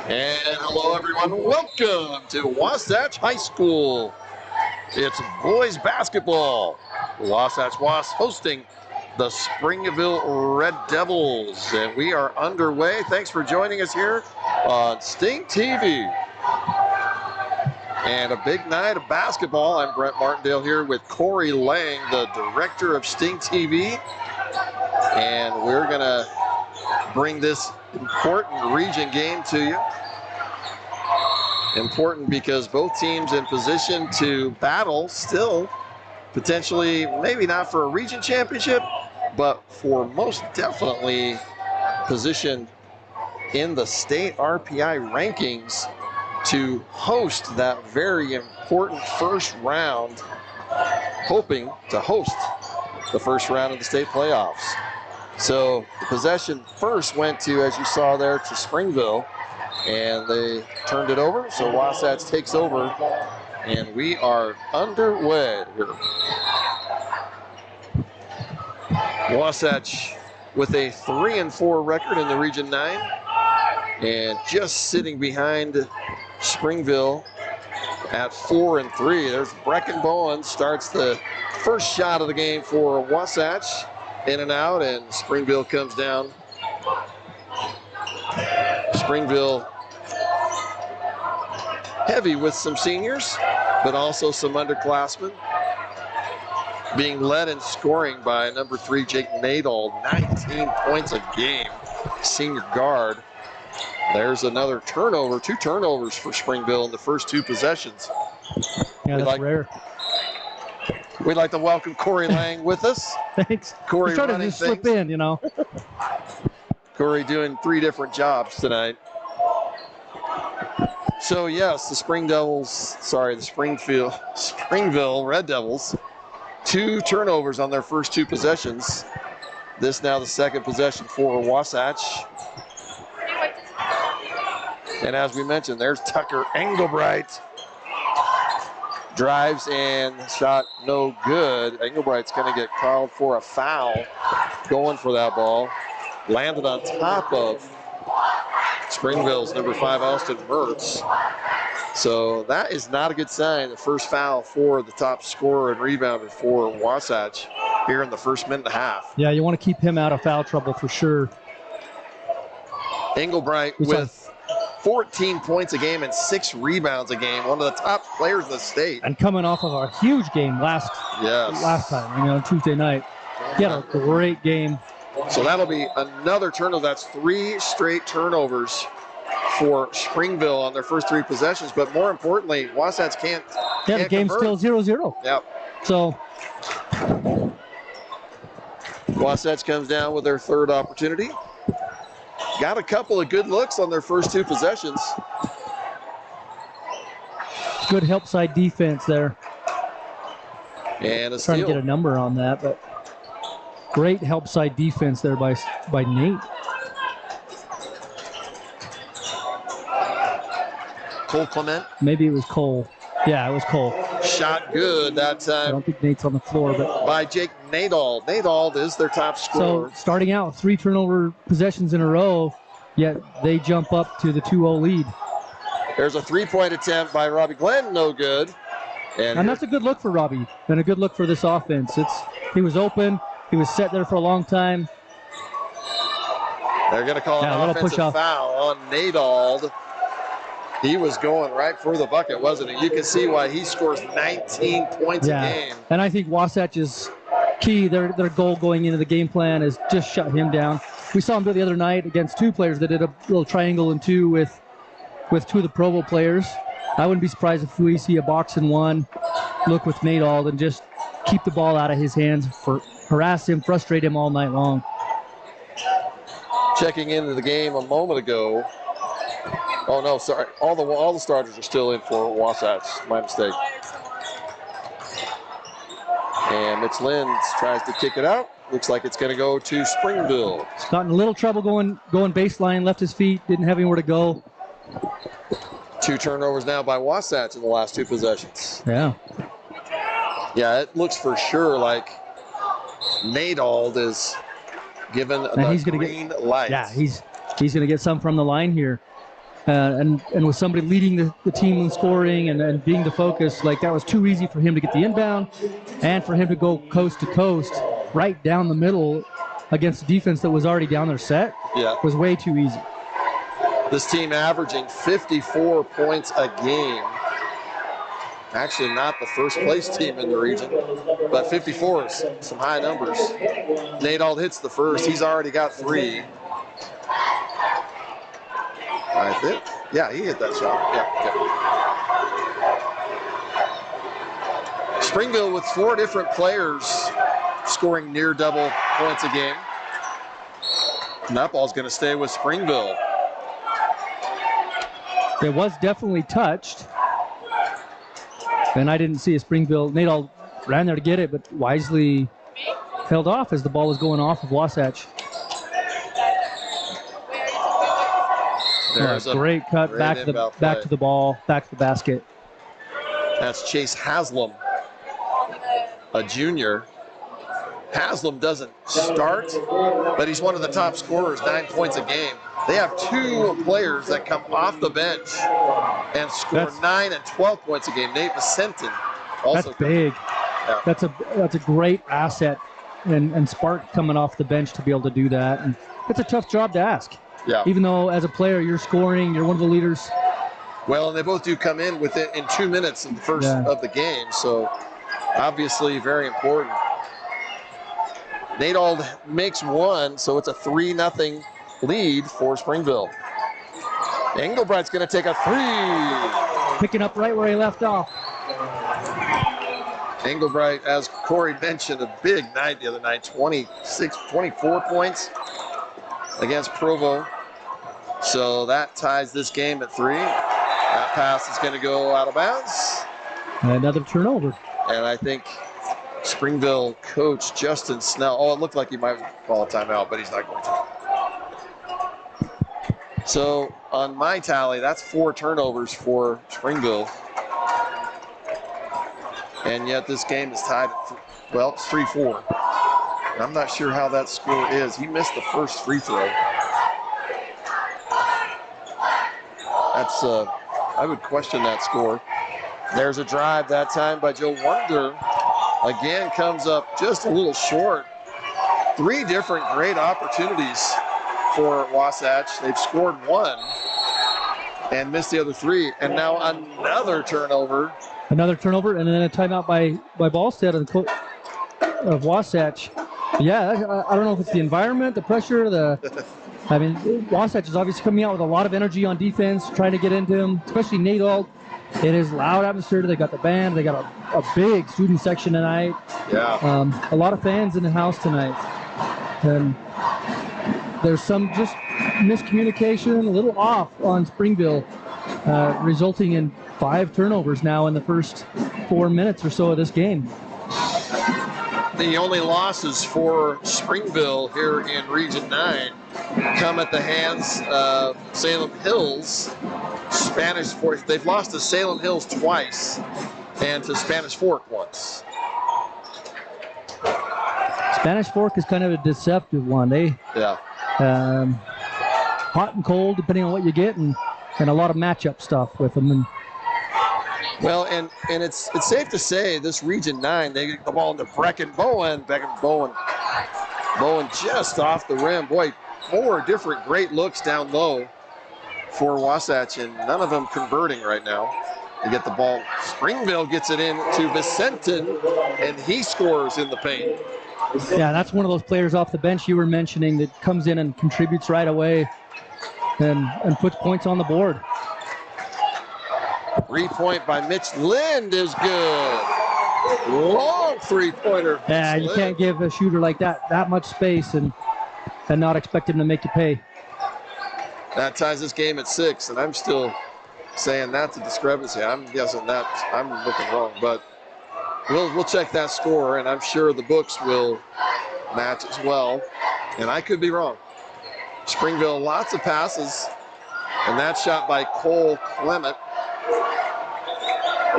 And hello everyone, welcome to Wasatch High School. It's boys basketball. Wasatch Was hosting the Springville Red Devils. And we are underway. Thanks for joining us here on StingTV. And a big night of basketball. I'm Brent Martindale here with Corey Lang, the director of StingTV. And we're gonna bring this important region game to you. Important because both teams in position to battle still, potentially, maybe not for a region championship, but for most definitely position in the state RPI rankings to host that very important first round, hoping to host the first round of the state playoffs. So the possession first went to, as you saw there, to Springville, and they turned it over. So Wasatch takes over, and we are underway here. Wasatch with a 3-4 record in the Region 9, and just sitting behind Springville at 4-3. There's Brecken Bowen starts the first shot of the game for Wasatch. In and out, and Springville comes down. Springville heavy with some seniors, but also some underclassmen. Being led in scoring by number 3, Jake Nadal, 19 points a game, senior guard. There's another turnover, 2 turnovers for Springville in the first 2 possessions. Yeah, that's rare. We'd like to welcome Corey Lang with us. Thanks. Corey trying to just slip in, you know. Corey doing 3 different jobs tonight. So yes, the Springville Red Devils, 2 turnovers on their first 2 possessions. This now the second possession for Wasatch. And as we mentioned, there's Tucker Engelbright. Drives and shot no good. Engelbright's going to get called for a foul going for that ball. Landed on top of Springville's number 5, Austin Mertz. So that is not a good sign. The first foul for the top scorer and rebounder for Wasatch here in the first minute and a half. Yeah, you want to keep him out of foul trouble for sure. Engelbright with 14 points a game and 6 rebounds a game, one of the top players in the state. And coming off of a huge game last time, on Tuesday night. He had a great game. So that'll be another turnover. That's 3 straight turnovers for Springville on their first 3 possessions. But more importantly, Wasatch can't the game's still 0-0. Yep. So Wasatch comes down with their 3rd opportunity. Got a couple of good looks on their first 2 possessions. Good help side defense there. And a steal. Trying to get a number on that, but great help side defense there by Nate. Cole Clement. Maybe it was Cole. Yeah, it was Cole. Shot good that time. I don't think Nate's on the floor, but by Jake Nadal. Nadal is their top scorer. So starting out 3 turnover possessions in a row, yet they jump up to the 2-0 lead. There's a 3-point attempt by Robbie Glenn, no good. And that's a good look for Robbie, and a good look for this offense. He was open. He was set there for a long time. They're going to call an offensive foul on Nadal. He was going right for the bucket, wasn't he? You can see why he scores 19 points a game. And I think Wasatch's key, their goal going into the game plan is just shut him down. We saw him do it the other night against 2 players that did a little triangle and 2 with 2 of the Provo players. I wouldn't be surprised if we see a box and 1 look with Nadal and just keep the ball out of his hands, harass him, frustrate him all night long. Checking into the game a moment ago. Oh no, sorry. All the starters are still in for Wasatch. My mistake. And Mitch Lins tries to kick it out. Looks like it's going to go to Springville. He's got in a little trouble going baseline, left his feet, didn't have anywhere to go. 2 turnovers now by Wasatch in the last 2 possessions. Yeah. Yeah, it looks for sure like Nadal is given the green light. Yeah, he's going to get some from the line here. and with somebody leading the team in scoring and being the focus, like that was too easy for him to get the inbound and for him to go coast to coast right down the middle against a defense that was already down their set. Yeah. Was way too easy. This team averaging 54 points a game. Actually not the first place team in the region, but 54 is some high numbers. Nadal hits the first. He's already got 3. I think. Yeah, he hit that shot. Yeah. Springville with 4 different players scoring near double points a game. And that ball's going to stay with Springville. It was definitely touched. And I didn't see a Springville. Nadal ran there to get it, but wisely held off as the ball was going off of Wasatch. There's a great cut back to the ball, back to the basket. That's Chase Haslam, a junior. Haslam doesn't start, but he's one of the top scorers, 9 points a game. They have 2 players that come off the bench and score 9 and 12 points a game. Nate Vicentin also. That's big. Yeah. That's a great asset, and spark coming off the bench to be able to do that. And it's a tough job to ask. Yeah. Even though as a player you're scoring, you're one of the leaders. Well, and they both do come in within 2 minutes in the first of the game, so obviously very important. Nadal makes 1, so it's a 3-0 lead for Springville. Engelbright's going to take a 3. Picking up right where he left off. Engelbright, as Corey mentioned, a big night the other night, 24 points against Provo. So that ties this game at 3. That pass is going to go out of bounds. Another turnover. And I think Springville coach Justin Snell, it looked like he might call a timeout, but he's not going to. So on my tally, that's 4 turnovers for Springville. And yet this game is tied at, it's 3-4. And I'm not sure how that score is. He missed the first free throw. That's, I would question that score. There's a drive that time by Joe Wonder. Again, comes up just a little short. 3 different great opportunities for Wasatch. They've scored 1 and missed the other 3. And now another turnover. Another turnover, and then a timeout by Ballstead of Wasatch. Yeah, I don't know if it's the environment, the pressure, Wasatch is obviously coming out with a lot of energy on defense, trying to get into him, especially Nadal. It is loud atmosphere. They got the band. They got a big student section tonight. Yeah. A lot of fans in the house tonight. And there's some just miscommunication, a little off on Springville, resulting in 5 turnovers now in the first 4 minutes or so of this game. The only losses for Springville here in Region 9 come at the hands of Salem Hills. Spanish Fork, they've lost to Salem Hills twice and to Spanish Fork once. Spanish Fork is kind of a deceptive one. Hot and cold depending on what you get, and a lot of matchup stuff with them. And it's safe to say this Region 9, they get the ball into Brecken Bowen. Bowen just off the rim. Boy, 4 different great looks down low for Wasatch, and none of them converting right now. They get the ball. Springville gets it in to Vicentin, and he scores in the paint. Yeah, that's one of those players off the bench you were mentioning that comes in and contributes right away and puts points on the board. 3-point by Mitch Lind is good. Long 3-pointer. Yeah, you can't give a shooter like that much space and not expect him to make you pay. That ties this game at 6, and I'm still saying that's a discrepancy. I'm guessing that I'm looking wrong, but we'll check that score, and I'm sure the books will match as well. And I could be wrong. Springville, lots of passes, and that shot by Cole Clement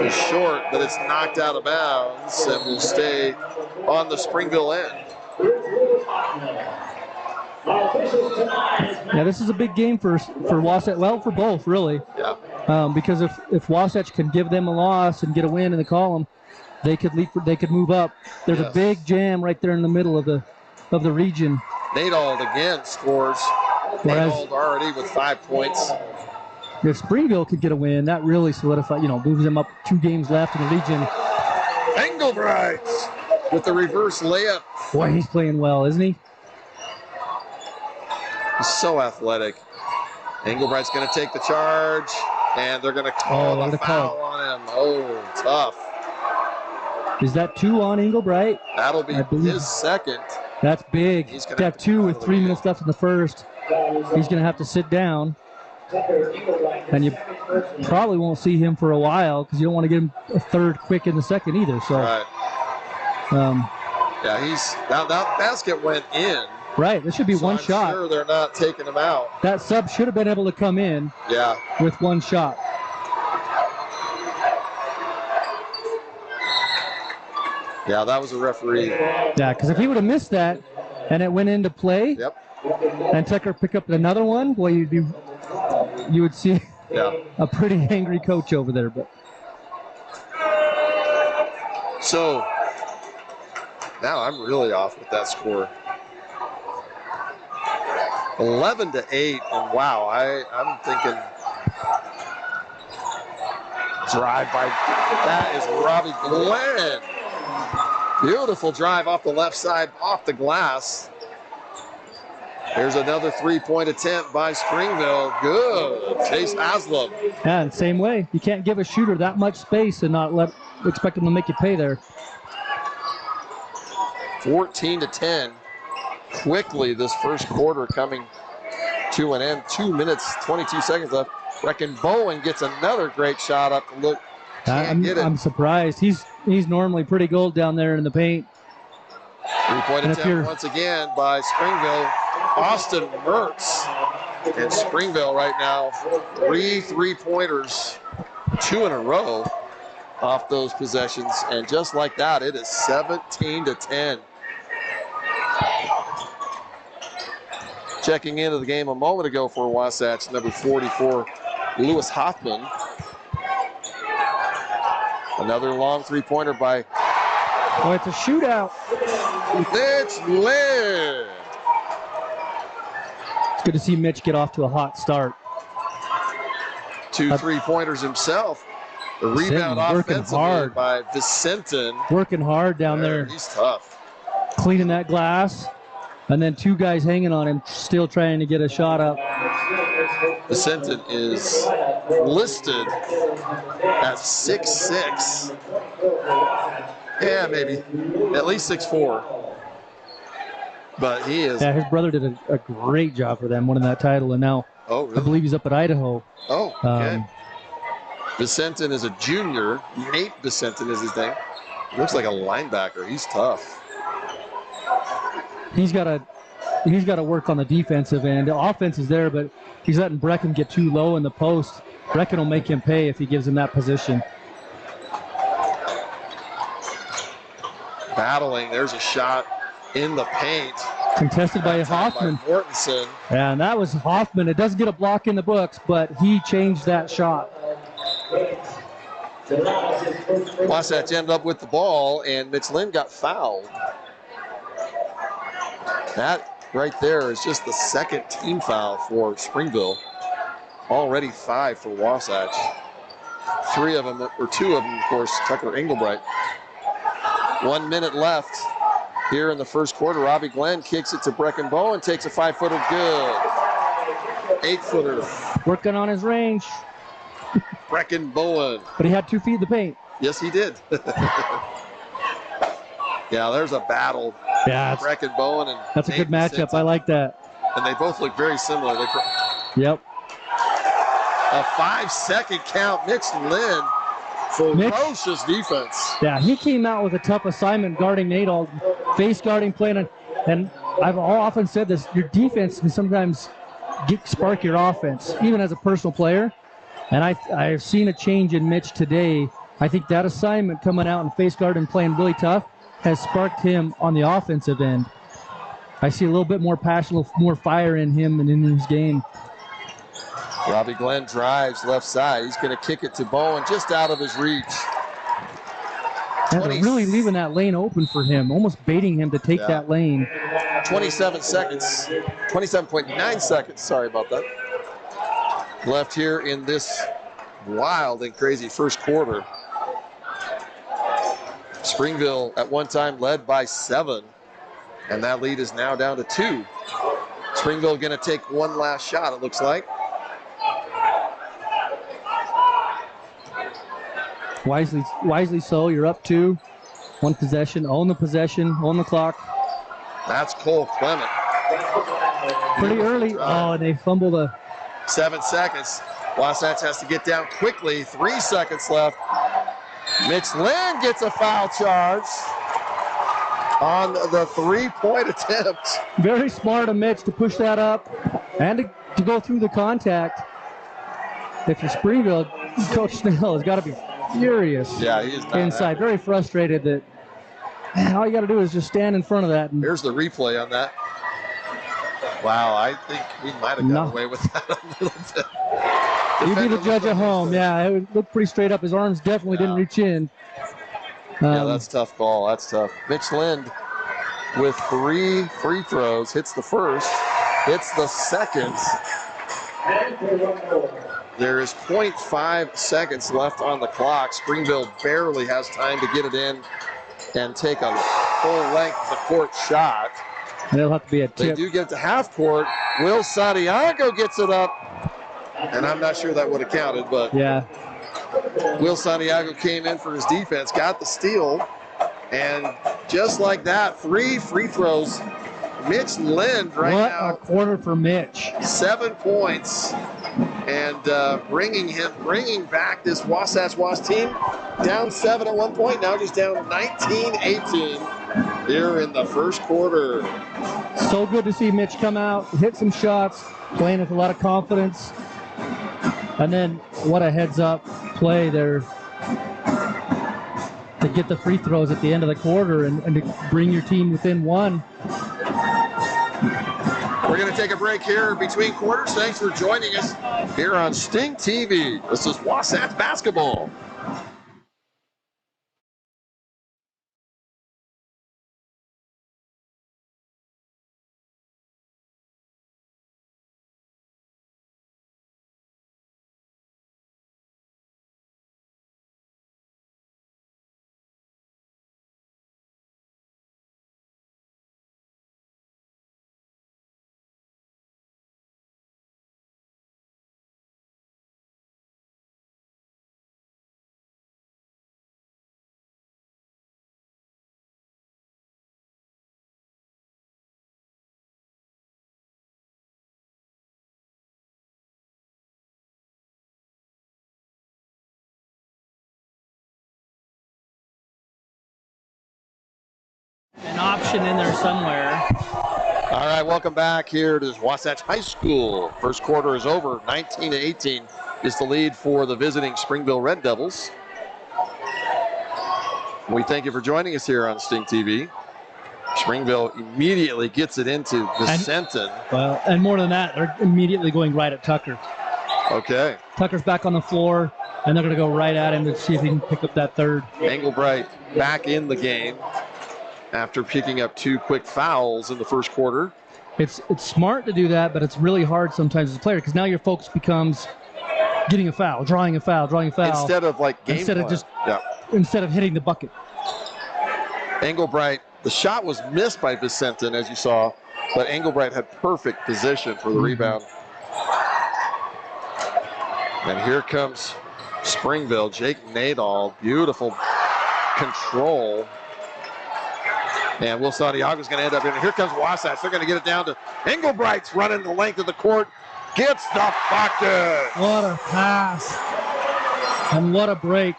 is short, but it's knocked out of bounds and will stay on the Springville end. Yeah, this is a big game for Wasatch. Well, for both, really. Yeah. Because if Wasatch can give them a loss and get a win in the column, they could move up. There's a big jam right there in the middle of the region. Nadold again scores. Nadold already with 5 points. If Springville could get a win, that really solidifies, moves them up 2 games left in the region. Engelbright with the reverse layup. Boy, he's playing well, isn't he? He's so athletic. Engelbright's going to take the charge, and they're going to call a foul on him. Oh, tough. Is that 2 on Engelbright? That'll be his second. That's big. He's got 2 with 3 minutes left in the first. He's going to have to sit down. And you probably won't see him for a while because you don't want to get him a third quick in the second either. So, right. That basket went in. Right. This should be one shot. I'm sure they're not taking him out. That sub should have been able to come in. Yeah. With 1 shot. Yeah, that was a referee. Yeah, because if he would have missed that and it went into play. Yep. And Tucker pick up another one, boy, you would see a pretty angry coach over there. But so now I'm really off with that score. 11-8, and wow, I'm thinking drive by, that is Robbie Glenn. Beautiful drive off the left side, off the glass. There's another 3-point attempt by Springville. Good. Chase Haslam. Yeah, and same way. You can't give a shooter that much space and not expect him to make you pay there. 14-10. Quickly, this first quarter coming to an end. 2 minutes, 22 seconds left. Reckon Bowen gets another great shot up the look. I'm surprised. He's normally pretty good down there in the paint. 3-point attempt once again by Springville. Austin Mertz in Springville right now. 3 3-pointers, 2 in a row off those possessions. And just like that, it is 17-10. Checking into the game a moment ago for Wasatch, number 44, Lewis Hoffman. Another long 3-pointer by... Oh, it's a shootout. Mitch Lind. It's good to see Mitch get off to a hot start. 2 3-pointers himself. The rebound offensively by Vicentin. Working hard down there. He's tough. Cleaning that glass. And then 2 guys hanging on him, still trying to get a shot up. Vicentin is listed at 6'6". Yeah, maybe. At least 6'4". But he is. Yeah, his brother did a great job for them winning that title, and now really? I believe he's up at Idaho. Oh, okay. Vicentin is a junior. Nate Vicentin is his name. Looks like a linebacker. He's tough. He's got to work on the defensive end. The offense is there, but he's letting Brecken get too low in the post. Brecken will make him pay if he gives him that position. Battling. There's a shot in the paint. Contested by Hoffman. By Mortensen. Yeah, and that was Hoffman. It doesn't get a block in the books, but he changed that shot. Wasatch ended up with the ball, and Mitch Lind got fouled. That right there is just the second team foul for Springville. Already 5 for Wasatch. 2 of them, of course, Tucker Engelbright. 1 minute left here in the first quarter. Robbie Glenn kicks it to Brecken Bowen, takes a 5-footer, good. 8-footer. Working on his range. Brecken Bowen. But he had 2 feet in the paint. Yes, he did. Yeah, there's a battle. Yeah, Brecken Bowen and that's a good matchup. I like that. And they both look very similar. Yep. A 5-second count. Mitch Lind, ferocious defense. Yeah, he came out with a tough assignment guarding Nadold, face guarding, playing, and I've often said this: your defense can sometimes spark your offense, even as a personal player. And I've seen a change in Mitch today. I think that assignment coming out and face guarding, playing really tough, has sparked him on the offensive end. I see a little bit more passion, a little more fire in him and in his game. Robbie Glenn drives left side. He's going to kick it to Bowen just out of his reach. And they're really leaving that lane open for him, almost baiting him to take that lane. 27 seconds, 27.9 seconds, sorry about that. Left here in this wild and crazy first quarter. Springville at one time led by 7, and that lead is now down to 2. Springville going to take one last shot, it looks like. Wisely so. You're up 2. 1 possession. Own the possession. Own the clock. That's Cole Clement. Pretty early. Oh, and they fumbled a. 7 seconds. Wasatch has to get down quickly. 3 seconds left. Mitch Lynn gets a foul charge on the 3-point attempt. Very smart of Mitch to push that up and to go through the contact. If you're Springville, Coach Snell has got to be furious. Yeah, he is not inside. happy. Very frustrated that all you got to do is just stand in front of that. And here's the replay on that. Wow, I think we might have got away with that a little bit. You be the judge at home. Yeah, it looked pretty straight up. His arms definitely didn't reach in. Yeah, that's a tough call. That's tough. Mitch Lind with 3 free throws. Hits the first. Hits the second. There is 0.5 seconds left on the clock. Springville barely has time to get it in and take a full length of the court shot. And it'll have to be a tip. They do get it to half court. Will Santiago gets it up. And I'm not sure that would have counted, but yeah. Will Santiago came in for his defense, got the steal, and just like that, 3 free throws. Mitch Lind right now. What a quarter for Mitch. 7 points, and bringing back this Wasatch team down 7 at one point, now just down 19-18 here in the first quarter. So good to see Mitch come out, hit some shots, playing with a lot of confidence. And then what a heads-up play there to get the free throws at the end of the quarter and to bring your team within 1. We're going to take a break here between quarters. Thanks for joining us here on StingTV. This is Wasatch Basketball. An option in there somewhere. All right, welcome back here to Wasatch High School. First quarter is over. 19-18 is the lead for the visiting Springville Red Devils. We thank you for joining us here on StingTV. Springville immediately gets it into Vicenton. Well, and more than that, they're immediately going right at Tucker. Okay. Tucker's back on the floor, and they're going to go right at him to see if he can pick up that third. Engelbright back in the game after picking up 2 quick fouls in the first quarter. It's smart to do that, but it's really hard sometimes as a player because now your focus becomes getting a foul, drawing a foul. Instead of like game instead plan. Instead of hitting the bucket. Engelbright, the shot was missed by Vicenton, as you saw, but Engelbright had perfect position for the rebound. And here comes Springville. Jake Nadal, beautiful control. And Will Santiago is going to end up in. Here comes Wasatch. They're going to get it down to Engelbright's running the length of the court. Gets the bucket. What a pass. And what a break.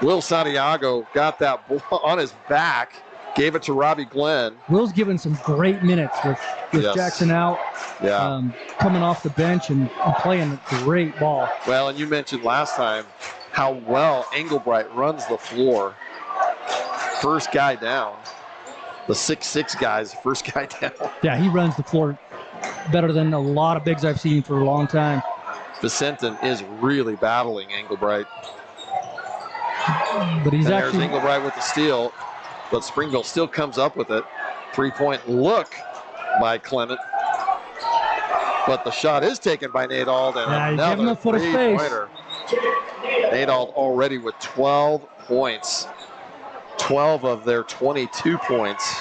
Will Santiago got that ball on his back. Gave it to Robbie Glenn. Will's given some great minutes with Yes. Jackson out. Yeah. Coming off the bench and playing a great ball. Well, and you mentioned last time how well Engelbright runs the floor. First guy down. the 6'6" guy's first guy down. Yeah, he runs the floor better than a lot of bigs I've seen for a long time. Vicentin is really battling Englebright. But he's and actually... there's Englebright with the steal, but Springville still comes up with it. 3-point look by Clement. But the shot is taken by Nadald, and he's giving him a foot of space. Nadald already with 12 points. 12 of their 22 points.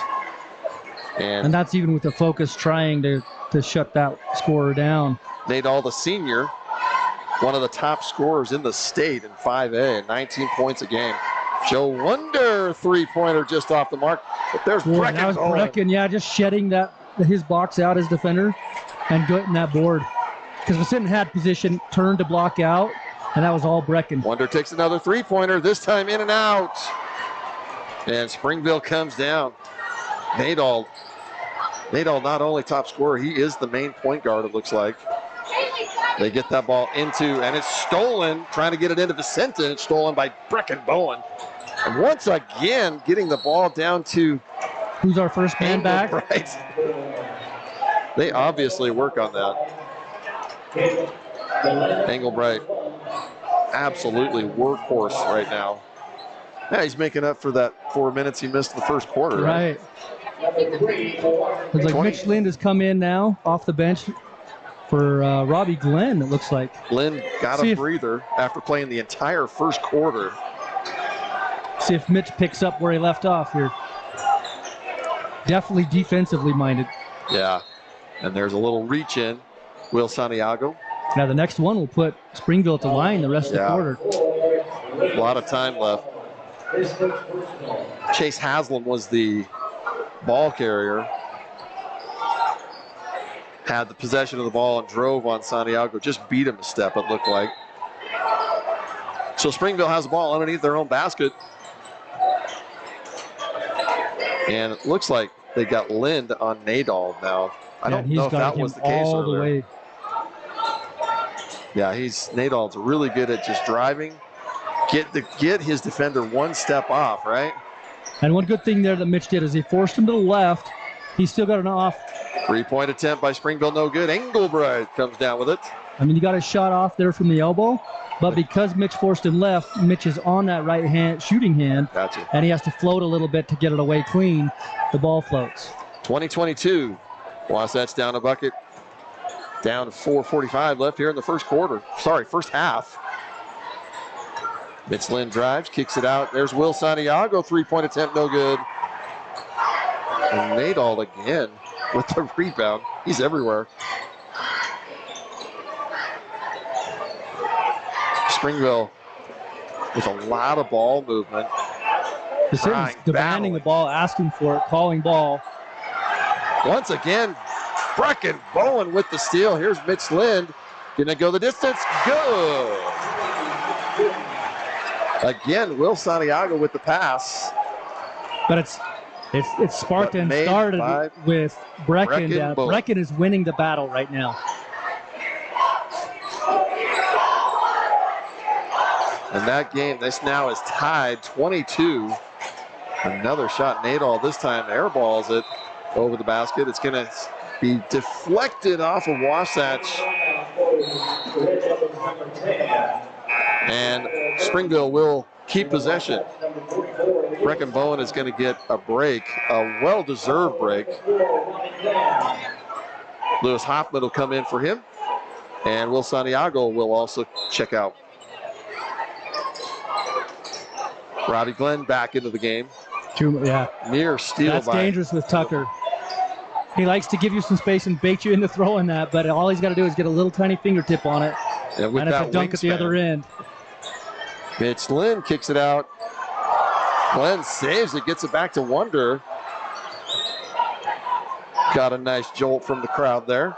And that's even with the focus trying to shut that scorer down. Nadald, the senior, one of the top scorers in the state in 5A, 19 points a game. Joe Wonder, three-pointer just off the mark. But there's Brecken. That was Brecken, just shedding his box out as defender and getting that board. Because Vicentin had position, turned to block out, and that was all Brecken. Wonder takes another three-pointer, this time in and out. And Springville comes down. Nadald not only top scorer, he is the main point guard, it looks like. They get that ball into, and it's stolen, trying to get it into Vicentin. It's stolen by Brecken Bowen. And once again, getting the ball down to... Who's our first man back? Right. They obviously work on that. Englebright, absolutely workhorse right now. Yeah, he's making up for that 4 minutes he missed in the first quarter. Right. Looks like Mitch Lind has come in now off the bench for Robbie Glenn, it looks like. Lind got a breather after playing the entire first quarter. See if Mitch picks up where he left off here. Definitely defensively minded. Yeah, and there's a little reach in. Will Santiago. Now the next one will put Springville to line the rest of the quarter. A lot of time left. Chase Haslam was the ball carrier. Had the possession of the ball and drove on Santiago. Just beat him a step, it looked like. So Springville has the ball underneath their own basket. And it looks like they got Lind on Nadald now. I don't know if that was the case earlier. Yeah, Nadald's really good at just driving. Get his defender one step off, right? And one good thing there that Mitch did is he forced him to the left. He's still got an off. 3-point attempt by Springville, no good. Englebright comes down with it. I mean, he got his shot off there from the elbow, but because Mitch forced him left, Mitch is on that right hand, shooting hand. Gotcha. And he has to float a little bit to get it away clean. The ball floats. 20-22. Wasatch down a bucket. Down to 4:45 left here in the first half. Mitch Lind drives, kicks it out. There's Will Santiago, 3-point attempt, no good. And Nadald again with the rebound. He's everywhere. Springville with a lot of ball movement. Vicentin's demanding the ball, asking for it, calling ball. Once again, Brecken Bowen with the steal. Here's Mitch Lind. Gonna go the distance. Good. Again, Will Santiago with the pass. But it's sparked and started with Brecken. Brecken is winning the battle right now. And that game, this now is tied 22. Another shot, Nadald this time airballs it over the basket. It's gonna be deflected off of Wasatch. And Springville will keep possession. Brecken Bowen is going to get a break, a well-deserved break. Lewis Hoffman will come in for him. And Will Santiago will also check out. Robbie Glenn back into the game. Near steal. That's dangerous with Tucker. He likes to give you some space and bait you into throwing that, but all he's got to do is get a little tiny fingertip on it. And it's a dunk at the other end. Mitch Lind kicks it out. Glenn saves it, gets it back to Wonder. Got a nice jolt from the crowd there.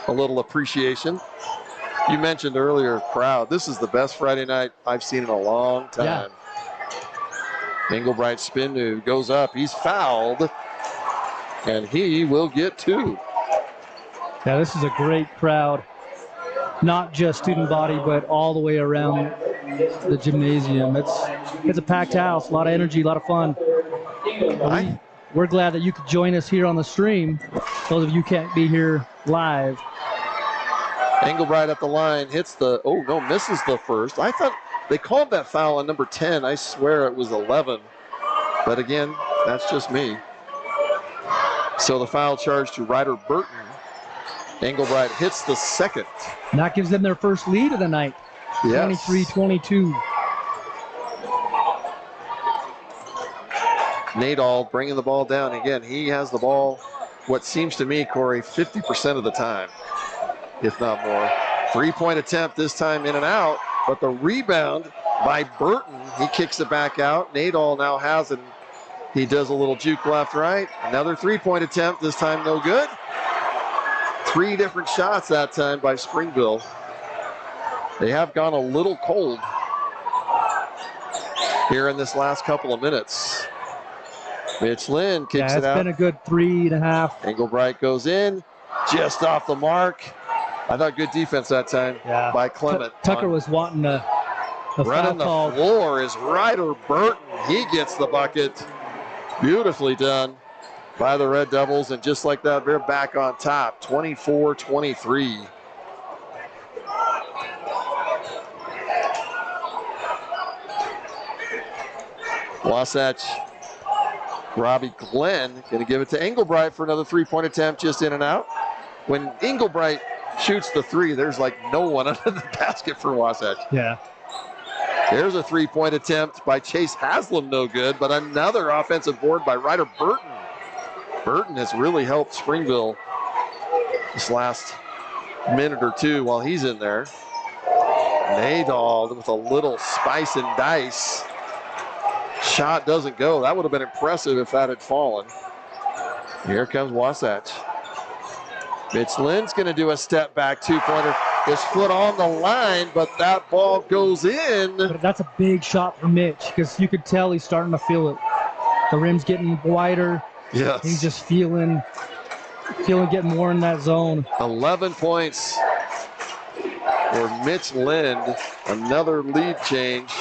A little appreciation. You mentioned earlier, crowd. This is the best Friday night I've seen in a long time. Englebright spin move goes up. He's fouled. And he will get 2. Yeah, this is a great crowd. Not just student body, but all the way around the gymnasium. It's a packed house, a lot of energy, a lot of fun. we're glad that you could join us here on the stream. Those of you who can't be here live. Englebright at the line, hits misses the first. I thought they called that foul on number 10. I swear it was 11. But again, that's just me. So the foul charge to Ryder Burton. Englebright hits the second. And that gives them their first lead of the night. Yes. 23-22. Nadal bringing the ball down again. He has the ball, what seems to me, Corey, 50% of the time, if not more. 3-point attempt this time in and out, but the rebound by Burton. He kicks it back out. Nadal now has it. He does a little juke left, right. Another 3-point attempt, this time no good. 3 different shots that time by Springville. They have gone a little cold here in this last couple of minutes. Mitch Lynn kicks it out. It's been a good 3.5. Englebright goes in, just off the mark. I thought good defense that time by Clement. Tucker was wanting a running foul the floor is Ryder Burton. He gets the bucket. Beautifully done by the Red Devils, and just like that, they're back on top, 24-23. Wasatch, Robbie Glenn going to give it to Englebright for another 3-point attempt, just in and out. When Englebright shoots the 3, there's like no one under the basket for Wasatch. Yeah. There's a 3-point attempt by Chase Haslam, no good, but another offensive board by Ryder Burton. Burton has really helped Springville this last minute or two while he's in there. Nadal with a little spice and dice. Shot doesn't go. That would have been impressive if that had fallen. Here comes Wasatch. Mitch Lynn's going to do a step back 2-pointer. His foot on the line, but that ball goes in. But that's a big shot for Mitch, because you could tell he's starting to feel it. The rim's getting wider. Yes. He's just feeling getting more in that zone. 11 points for Mitch Lind. Another lead change.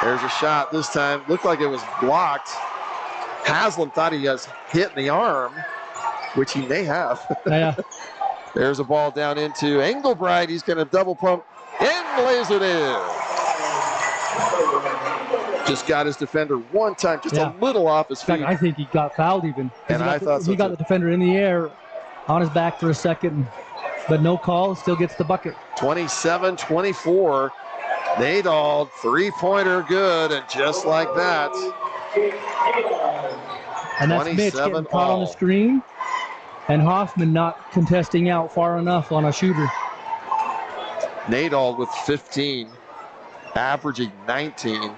There's a shot this time. Looked like it was blocked. Haslam thought he was hit in the arm, which he may have. Yeah. There's a ball down into Englebright. He's going to double pump and lays it in. Just got his defender one time, just a little off his feet. In fact, I think he got fouled even. And I thought so he got the defender in the air on his back for a second, but no call, still gets the bucket. 27-24. Nadal, 3-pointer good, and just like that. And that's Mitch getting caught on the screen, and Hoffman not contesting out far enough on a shooter. Nadal with 15, averaging 19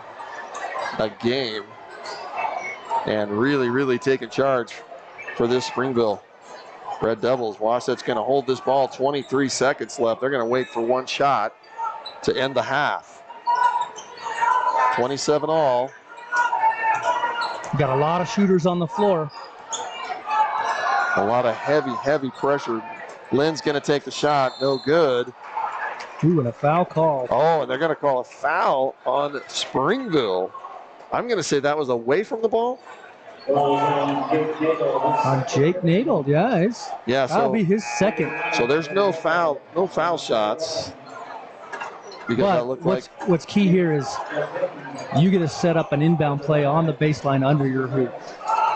a game, and really taking charge for this Springville Red Devils. Wasatch's going to hold this ball, 23 seconds left. They're going to wait for one shot to end the half. 27 all. Got a lot of shooters on the floor. A lot of heavy pressure. Lynn's going to take the shot, no good. Ooh, and a foul call. Oh, and they're going to call a foul on Springville. I'm going to say that was away from the ball. On Jake Nadal, that'll be his second. So there's no foul shots. Because but what's key here is you get to set up an inbound play on the baseline under your hoop.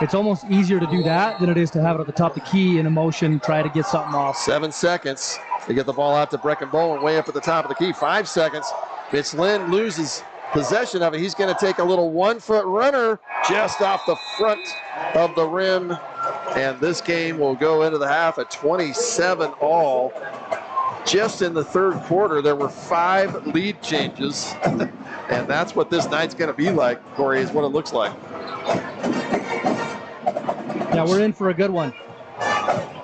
It's almost easier to do that than it is to have it at the top of the key in a motion, try to get something off. 7 seconds. They get the ball out to Brecken Bowen way up at the top of the key. 5 seconds. Mitch Lynn loses possession of it. He's going to take a little 1-foot runner just off the front of the rim. And this game will go into the half at 27 all. Just in the third quarter, there were 5 lead changes. And that's what this night's going to be like, Corey, is what it looks like. Yeah, we're in for a good one.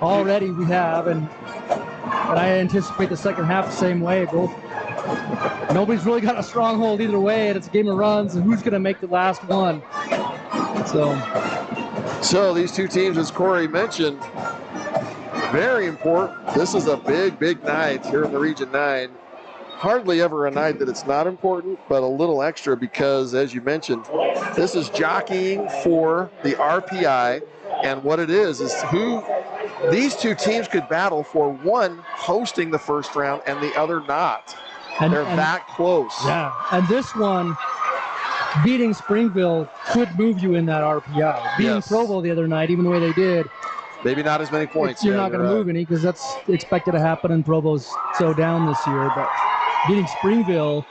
Already we have, and I anticipate the second half the same way. Nobody's really got a stronghold either way, and it's a game of runs, and who's going to make the last one. So these two teams, as Corey mentioned, very important. This is a big night here in the Region 9. Hardly ever a night that it's not important, but a little extra because, as you mentioned, this is jockeying for the RPI And what it is who these two teams could battle for, one hosting the first round and the other not. They're that close. Yeah, and this one, beating Springville could move you in that RPI. Beating Provo the other night, even the way they did, maybe not as many points. You're not going to move any because that's expected to happen, and Provo's so down this year. But beating Springville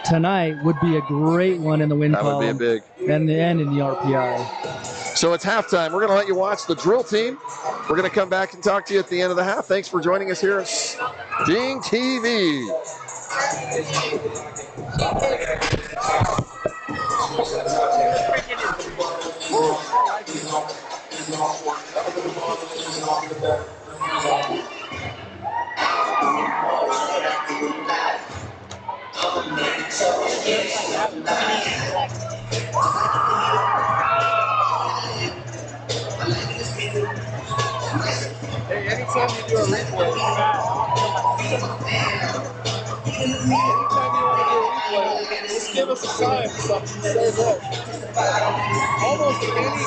tonight would be a great one in the win column. That would be a big. And in the RPI. So it's halftime. We're going to let you watch the drill team. We're going to come back and talk to you at the end of the half. Thanks for joining us here at StingTV. Hey, anytime you do a replay, just give us a sign for something to say look. Almost anything.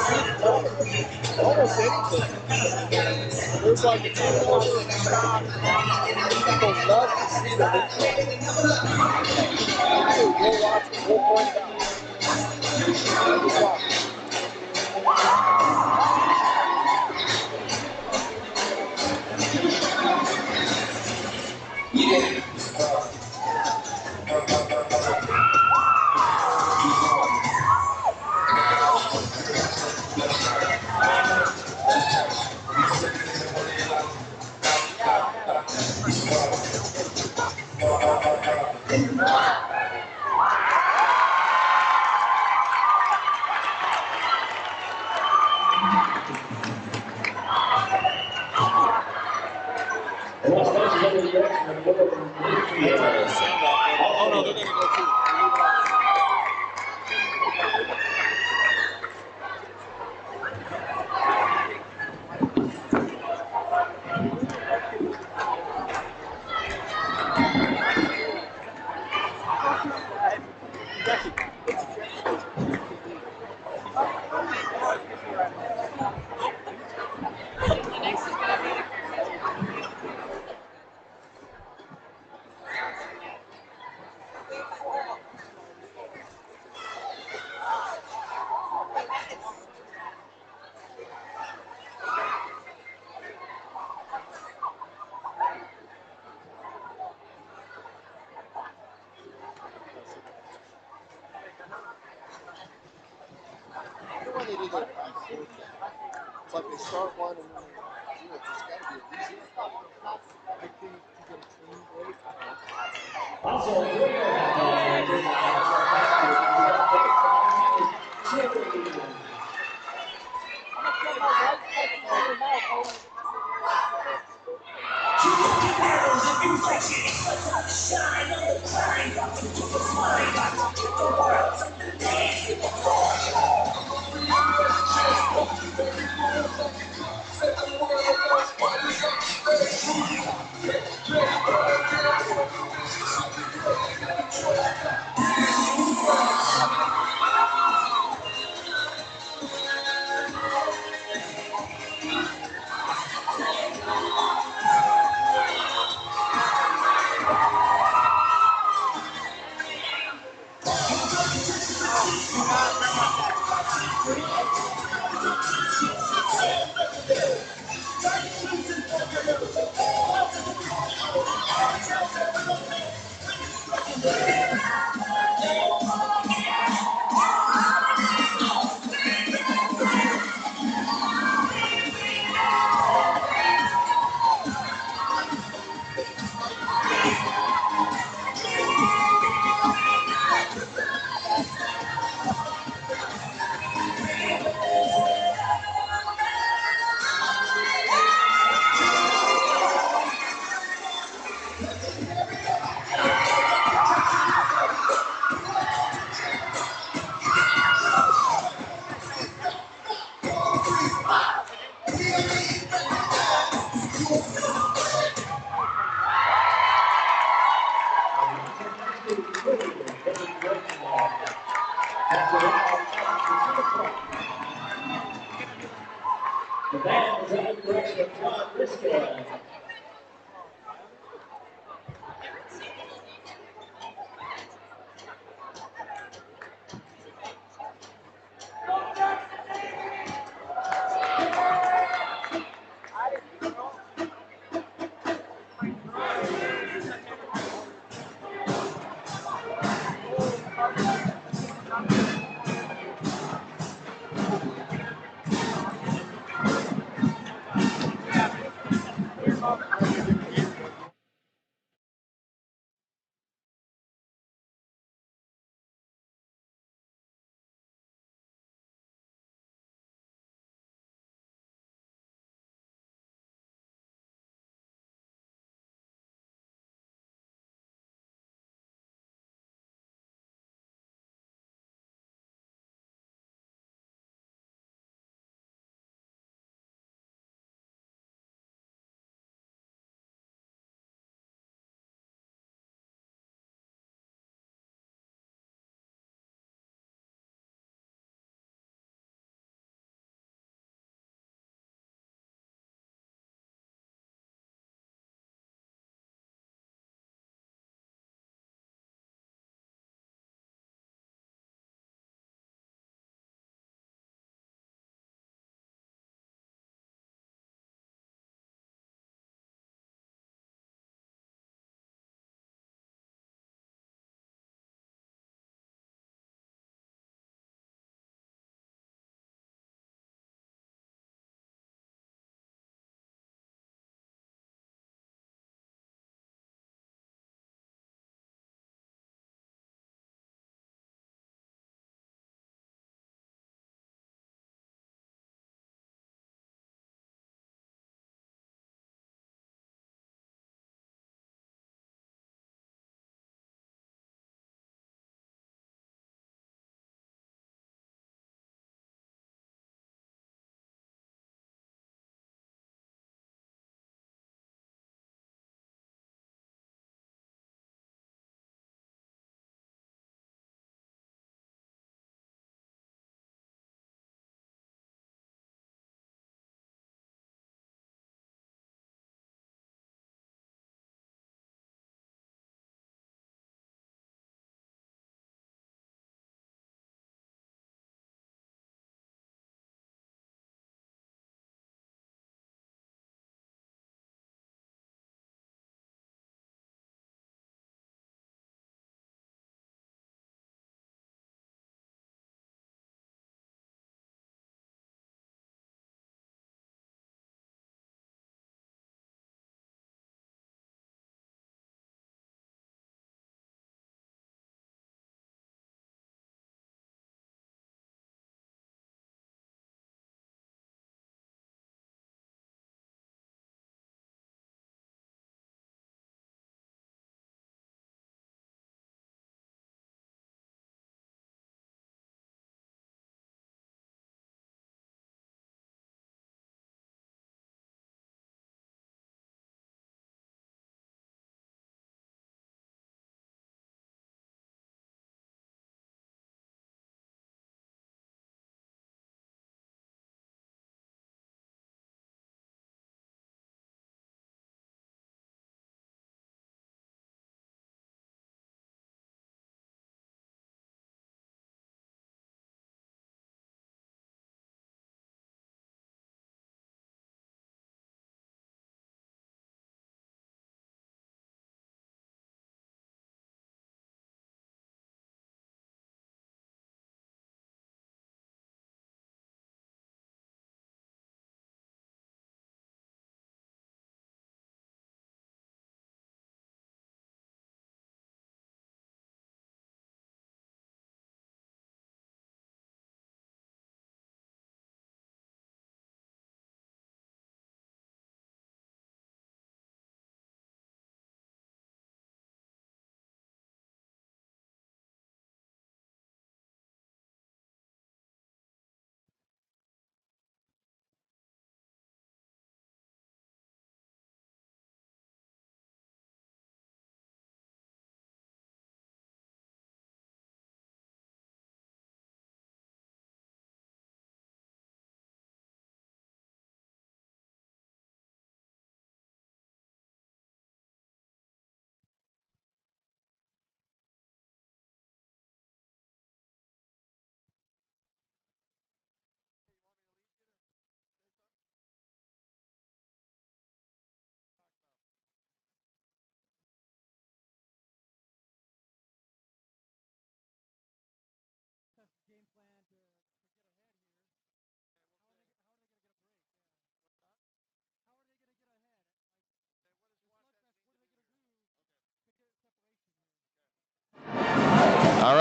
There's like a turnover and stop. People love to see the replay. We'll watch it. We'll point it out. Every time. Oh no, they're gonna go too. It's like they start one and then they do it. There's got to be a reason. I think to get a clean break.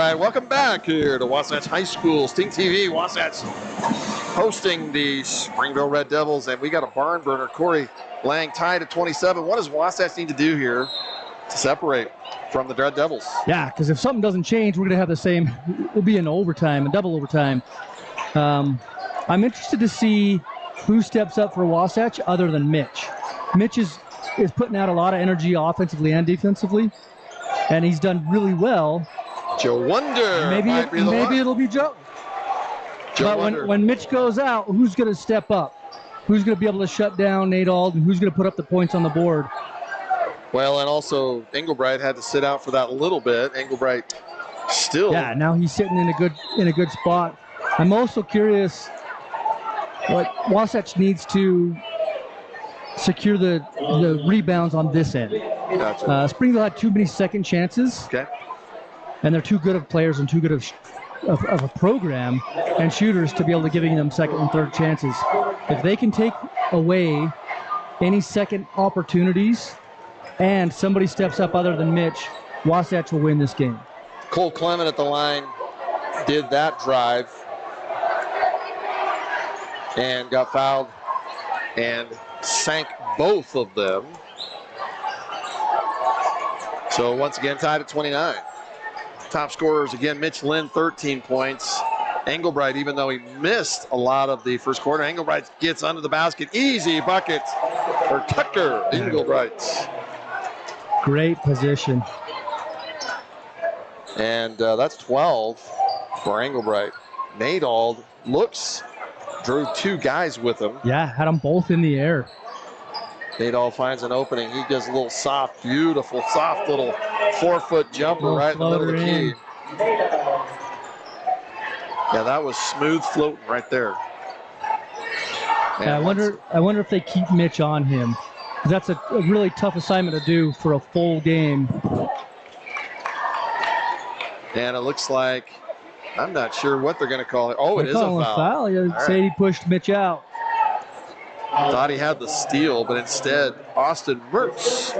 right, welcome back here to Wasatch High School. StingTV, Wasatch hosting the Springville Red Devils, and we got a barn burner. Corey Lang tied at 27. What does Wasatch need to do here to separate from the Red Devils? Yeah, because if something doesn't change, we're going to have the same. We'll be in overtime and double overtime. I'm interested to see who steps up for Wasatch other than Mitch. Mitch is putting out a lot of energy offensively and defensively, and he's done really well. Joe Wonder. Maybe it'll be Joe. But when Mitch goes out, who's going to step up? Who's going to be able to shut down Nate Alden? Who's going to put up the points on the board? Well, and also Englebright had to sit out for that little bit. Englebright still. Yeah, now he's sitting in a good spot. I'm also curious what Wasatch needs to secure the rebounds on this end. Gotcha. Springville had too many second chances. Okay. And they're too good of players and too good of a program and shooters to be able to giving them second and third chances. If they can take away any second opportunities and somebody steps up other than Mitch, Wasatch will win this game. Cole Clement at the line did that drive and got fouled and sank both of them. So once again tied at 29. Top scorers again, Mitch Lynn, 13 points. Englebright, even though he missed a lot of the first quarter, Englebright gets under the basket. Easy bucket for Tucker Englebright. Great position. And that's 12 for Englebright. Nate Ald drew two guys with him. Yeah, had them both in the air. Nate Ald finds an opening. He does a little soft, beautiful, soft little 4-foot jumper right in the middle of the key. Yeah, that was smooth floating right there. Yeah, I wonder if they keep Mitch on him. That's a really tough assignment to do for a full game. And it looks like, I'm not sure what they're going to call it. Oh, it is a foul. Yeah, say he pushed Mitch out. Thought he had the steal, but instead, Austin Mertz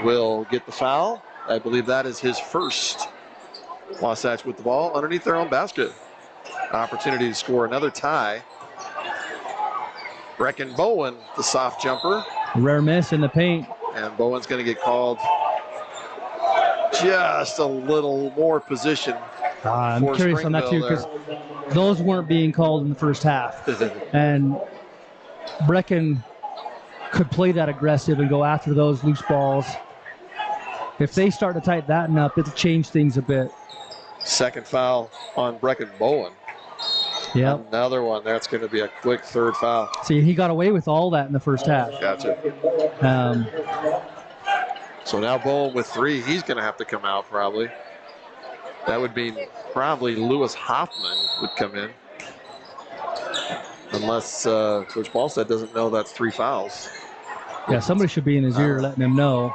will get the foul. I believe that is his first. Wasatch with the ball underneath their own basket. Opportunity to score another tie. Brecken Bowen, the soft jumper. Rare miss in the paint. And Bowen's going to get called just a little more position. I'm curious on that too, because those weren't being called in the first half. And Brecken could play that aggressive and go after those loose balls. If they start to tighten that up, it'll change things a bit. Second foul on Brecken Bowen. Yep. Another one. That's going to be a quick third foul. See, he got away with all that in the first half. Gotcha. So now Bowen with three. He's going to have to come out probably. That would mean probably Lewis Hoffman would come in. Unless Coach Ballstead doesn't know that's three fouls. Yeah, somebody should be in his ear letting him know.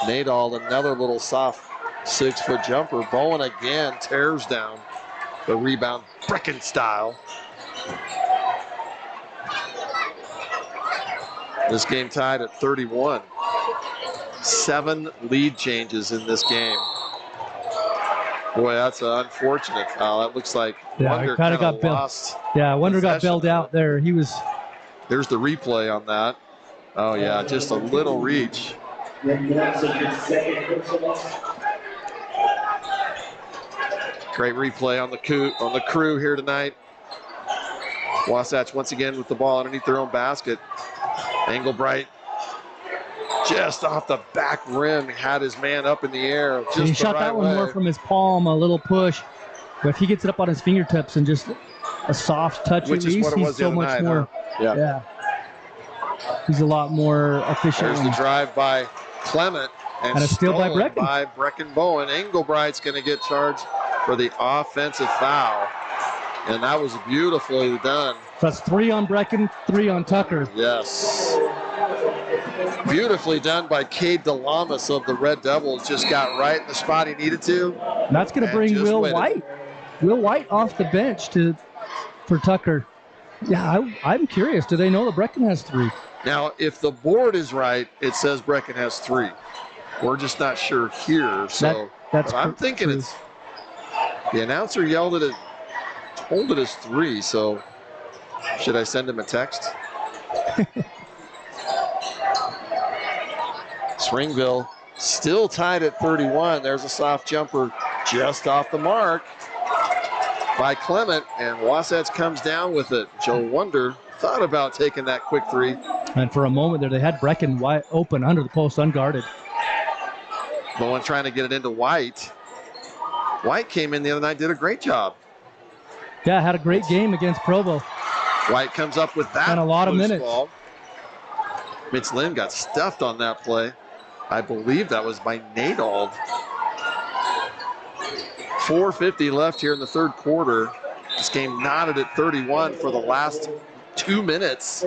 Nate Ald, another little soft 6-foot jumper. Bowen again tears down the rebound, Brecken style. This game tied at 31. 7 lead changes in this game. Boy, that's an unfortunate foul. That looks like Wonder kind of got lost. Yeah, Wonder got bailed out there. He was. There's the replay on that. Oh yeah, just a little reach. Great replay on the crew here tonight. Wasatch once again with the ball underneath their own basket. Englebright just off the back rim, had his man up in the air. Just he shot that one more from his palm, a little push. But if he gets it up on his fingertips and just a soft touch at least, he's so much more. Yeah. He's a lot more efficient. There's the drive by Clement and a steal by Brecken. By Brecken Bowen. Englebright's going to get charged for the offensive foul. And that was beautifully done. So that's 3 on Brecken, 3 on Tucker. Yes. Beautifully done by Cade DeLamas of the Red Devils. Just got right in the spot he needed to. And that's going to bring Will White. Will White off the bench for Tucker. Yeah, I'm curious. Do they know that Brecken has 3? Now, if the board is right, it says Brecken has 3. We're just not sure here. So that's I'm thinking true. The announcer yelled at it, told it as 3, so should I send him a text? Springville still tied at 31. There's a soft jumper just off the mark by Clement, and Wasatch comes down with it. Joe Wonder thought about taking that quick 3. And for a moment there, they had Brecken wide open under the post, unguarded. Bowen trying to get it into White. White came in the other night, did a great job. Yeah, had a great game against Provo. White comes up with that. And a lot of minutes. Ball. Mitch Lynn got stuffed on that play. I believe that was by Nadald. 4:50 left here in the third quarter. This game knotted at 31 for the last 2 minutes.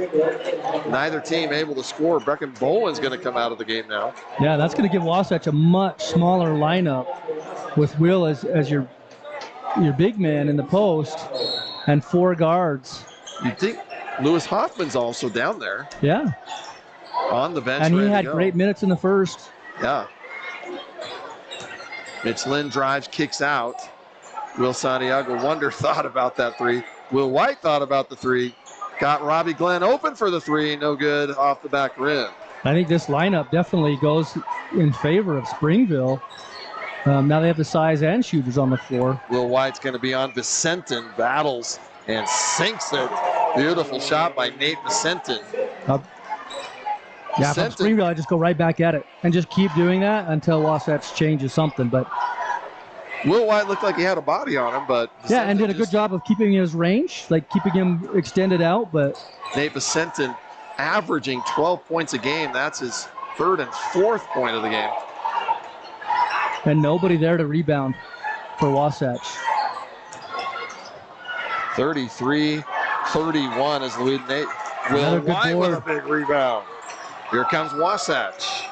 Neither team able to score. Brecken Bowen's going to come out of the game now. Yeah, that's going to give Wasatch a much smaller lineup with Will as your big man in the post and 4 guards. You'd think Lewis Hoffman's also down there. Yeah. On the bench. And he had great minutes in the first. Yeah. Mitch Lynn drives, kicks out. Will Santiago Wonder thought about that 3. Will White thought about the 3. Got Robbie Glenn open for the 3. No good off the back rim. I think this lineup definitely goes in favor of Springville. Now they have the size and shooters on the floor. Will White's going to be on Vicentin. Battles and sinks it. Beautiful shot by Nate Vicentin. Yeah, from Springville, I just go right back at it and just keep doing that until Wasatch changes something. But Will White looked like he had a body on him, but yeah, and did a good job of keeping his range, like keeping him extended out. But Nate Vicentin averaging 12 points a game. That's his 3rd and 4th point of the game. And nobody there to rebound for Wasatch. 33-31 is the lead. Nate Will White with a big rebound. Here comes Wasatch.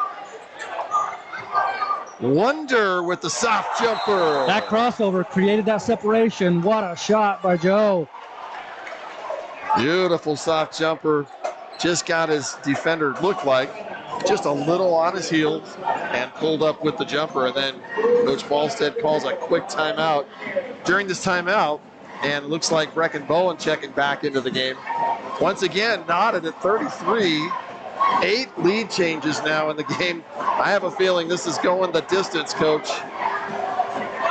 Wonder with the soft jumper. That crossover created that separation. What a shot by Joe. Beautiful soft jumper. Just got his defender, looked like, just a little on his heels and pulled up with the jumper. And then Coach Ballstead calls a quick timeout. During this timeout, and it looks like Brecken Bowen checking back into the game. Once again, knotted at 33. 8 lead changes now in the game. I have a feeling this is going the distance, Coach.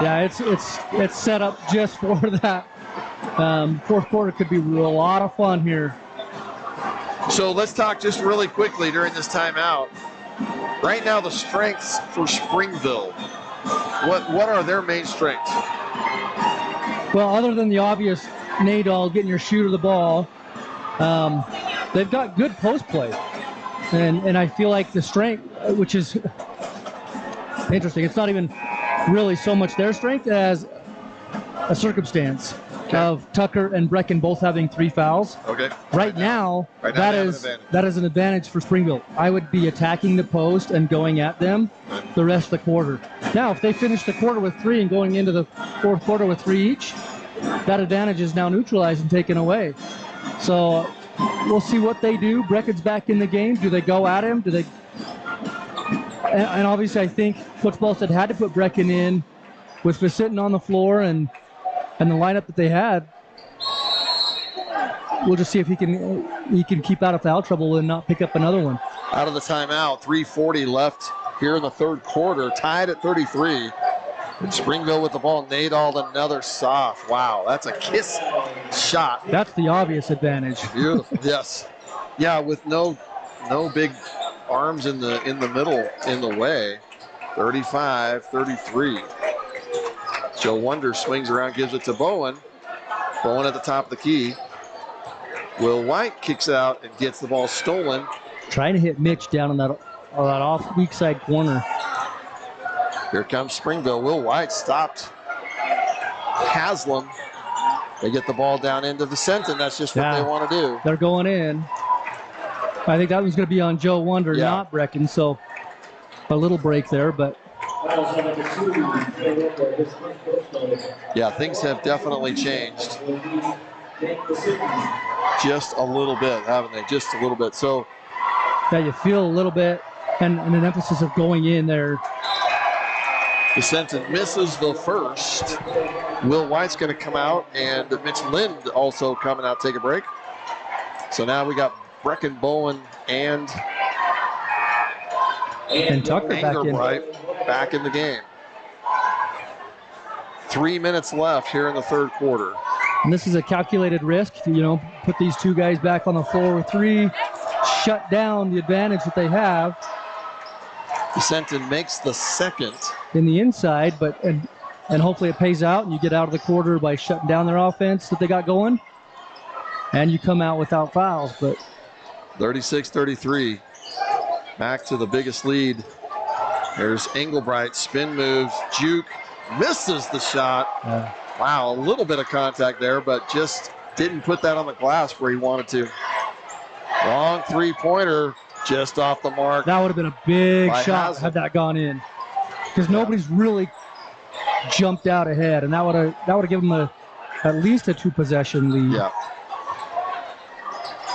Yeah, it's set up just for that. Fourth quarter could be a lot of fun here. So let's talk just really quickly during this timeout. Right now, the strengths for Springville. What are their main strengths? Well, other than the obvious Nadal getting your shooter the ball, they've got good post play. And I feel like the strength, which is interesting, it's not even really so much their strength as a circumstance of Tucker and Brecken both having 3 fouls. Okay. Right now that is an advantage for Springville. I would be attacking the post and going at them the rest of the quarter. Now, if they finish the quarter with 3 and going into the fourth quarter with 3 each, that advantage is now neutralized and taken away. So we'll see what they do. Brecken's back in the game. Do they go at him? Do they? And obviously, I think Coach Ballstead had to put Brecken in with Vicentin on the floor and the lineup that they had. We'll just see if he can keep out of foul trouble and not pick up another one. Out of the timeout, 3:40 left here in the third quarter, tied at 33. And Springville with the ball. Nadal another soft. Wow, that's a kiss shot. That's the obvious advantage. Beautiful. Yes. Yeah, with no big arms in the middle in the way. 35-33. Joe Wonder swings around, gives it to Bowen. Bowen at the top of the key. Will White kicks out and gets the ball stolen. Trying to hit Mitch down on that off weak side corner. Here comes Springville. Will White stopped Haslam. They get the ball down into Vicentin. That's just what they want to do. They're going in. I think that one's going to be on Joe Wonder, not Brecken. So a little break there, but. Yeah, things have definitely changed. Just a little bit, haven't they? Just a little bit. So. Yeah, you feel a little bit, and an emphasis of going in there. Vicenton misses the first. Will White's going to come out, and Mitch Lind also coming out to take a break. So now we got Brecken Bowen and Tucker back in. Back in the game. 3 minutes left here in the third quarter. And this is a calculated risk, put these two guys back on the floor with three, shut down the advantage that they have. Vicenton makes the second. In the inside, and hopefully it pays out and you get out of the quarter by shutting down their offense that they got going. And you come out without fouls, but 36-33. Back to the biggest lead. There's Englebright, spin moves, juke, misses the shot. Wow, a little bit of contact there, but just didn't put that on the glass where he wanted to. Long three-pointer, just off the mark. That would have been a big shot had that gone in, because nobody's really jumped out ahead, and that would have given them at least a two-possession lead. Yeah.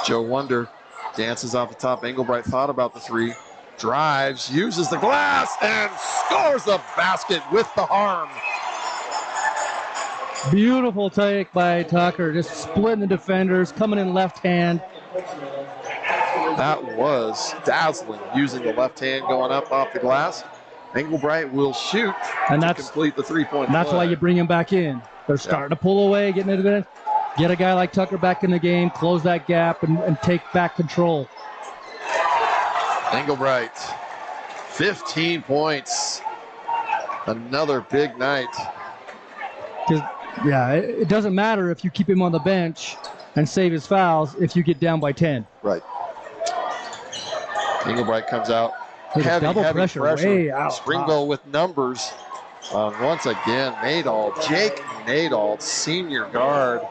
Joe Wonder dances off the top. Englebright thought about the three, drives, uses the glass, and scores the basket with the harm. Beautiful take by Tucker, just splitting the defenders, coming in left hand. That was dazzling, using the left hand going up off the glass. Englebright will shoot to complete the three-point play. That's why you bring him back in. They're starting to pull away, getting into it. Get a guy like Tucker back in the game, close that gap, and take back control. Englebright, 15 points. Another big night. It doesn't matter if you keep him on the bench and save his fouls if you get down by 10. Right. Englebright comes out. Double pressure. Way out. Springville with numbers. Once again, Jake Nadal, senior guard.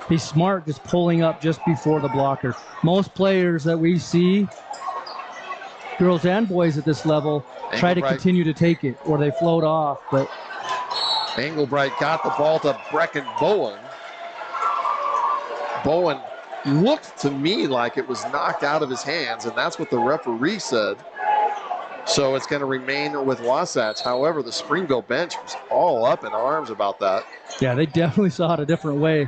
He's smart, just pulling up just before the blocker. Most players that we see, girls and boys at this level, try to continue to take it, or they float off. But Englebright got the ball to Brecken Bowen. Bowen looked to me like it was knocked out of his hands, and that's what the referee said. So it's going to remain with Wasatch. However, the Springville bench was all up in arms about that. Yeah, they definitely saw it a different way.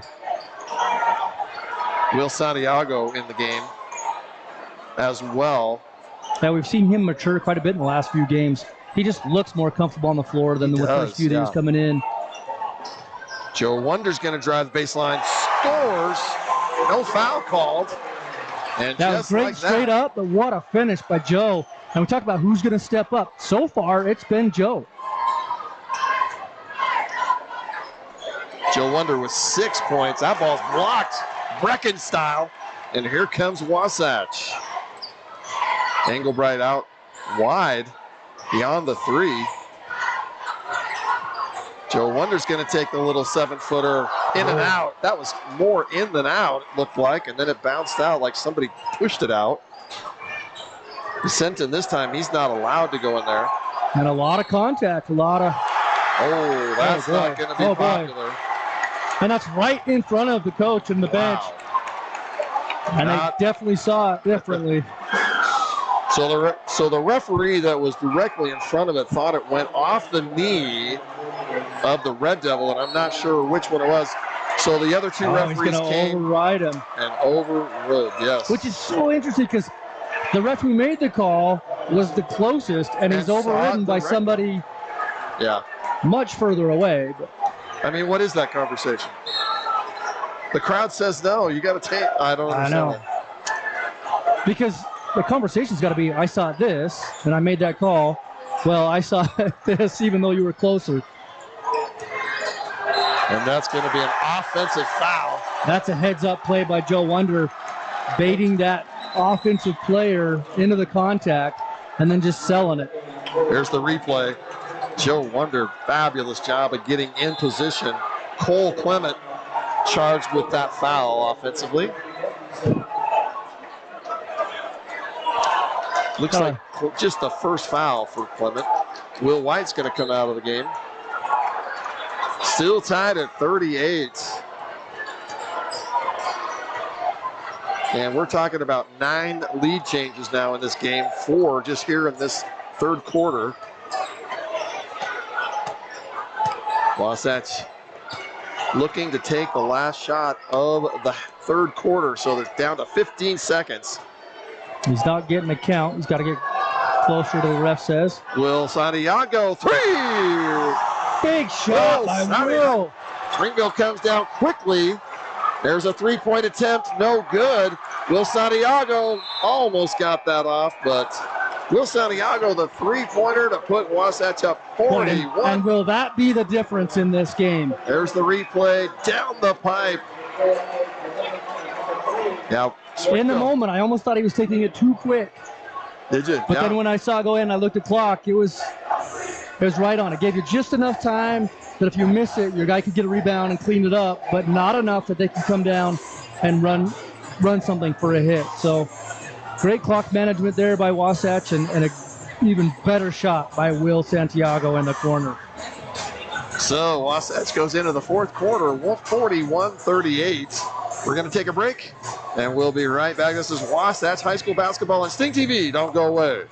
Will Santiago in the game as well. Yeah, we've seen him mature quite a bit in the last few games. He just looks more comfortable on the floor than the first few days coming in. Joe Wonder's going to drive the baseline, scores, no foul called. And that was great straight up, but what a finish by Joe. And we talk about who's going to step up. So far, it's been Joe. Joe Wonder with 6 points. That ball's blocked, Brecken style. And here comes Wasatch. Englebright out wide, beyond the three. Joe Wonder's going to take the little 7-footer in and out. That was more in than out, it looked like, and then it bounced out like somebody pushed it out. Vicenton this time, he's not allowed to go in there. And a lot of contact, Oh, that's not going to be popular. And that's right in front of the coach and the bench. And they definitely saw it differently. So the referee that was directly in front of it thought it went off the knee of the Red Devil, and I'm not sure which one it was. So the other two referees came override him. And overrode, yes. Which is so interesting because the referee made the call, was the closest, and he's overridden by somebody much further away. But I mean, what is that conversation? The crowd says no, you got to take. I don't understand. I know. Because the conversation's got to be, I saw this, and I made that call. Well, I saw this, even though you were closer. And that's going to be an offensive foul. That's a heads-up play by Joe Wonder, baiting that offensive player into the contact and then just selling it. Here's the replay. Joe Wonder, fabulous job of getting in position. Cole Clement charged with that foul offensively. Looks like just the first foul for Clement. Will White's going to come out of the game. Still tied at 38. And we're talking about 9 lead changes now in this game, 4 just here in this third quarter. Wasatch looking to take the last shot of the third quarter, so they're down to 15 seconds. He's not getting a count. He's got to get closer to the ref says. Will Santiago, three! Big shot by Will. Springville comes down quickly. There's a three-point attempt, no good. Will Santiago almost got that off, but Will Santiago, the three-pointer to put Wasatch up 41. And will that be the difference in this game? There's the replay down the pipe. Now, in the moment, I almost thought he was taking it too quick. Did you? But then when I saw it go in, I looked at the clock. It was right on. It gave you just enough time that if you miss it, your guy could get a rebound and clean it up, but not enough that they can come down and run something for a hit. So great clock management there by Wasatch, and an even better shot by Will Santiago in the corner. So Wasatch goes into the fourth quarter, 41-38. We're going to take a break, and we'll be right back. This is Wasatch High School Basketball on StingTV. Don't go away.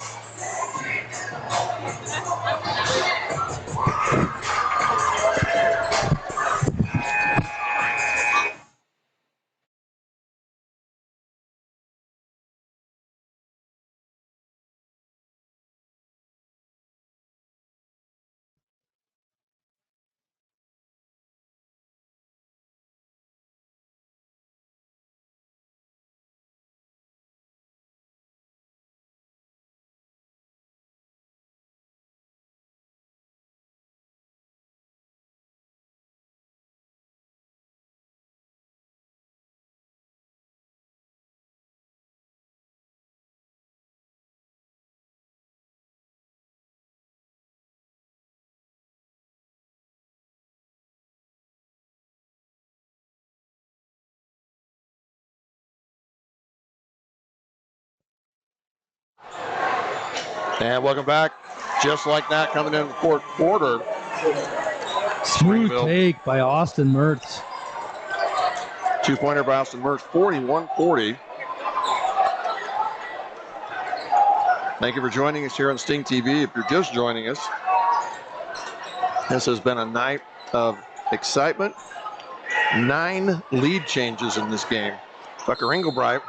And welcome back. Just like that, coming in the fourth quarter. Smooth take by Austin Mertz. Two-pointer by Austin Mertz, 41-40. Thank you for joining us here on StingTV. If you're just joining us, this has been a night of excitement. 9 lead changes in this game. Tucker Englebright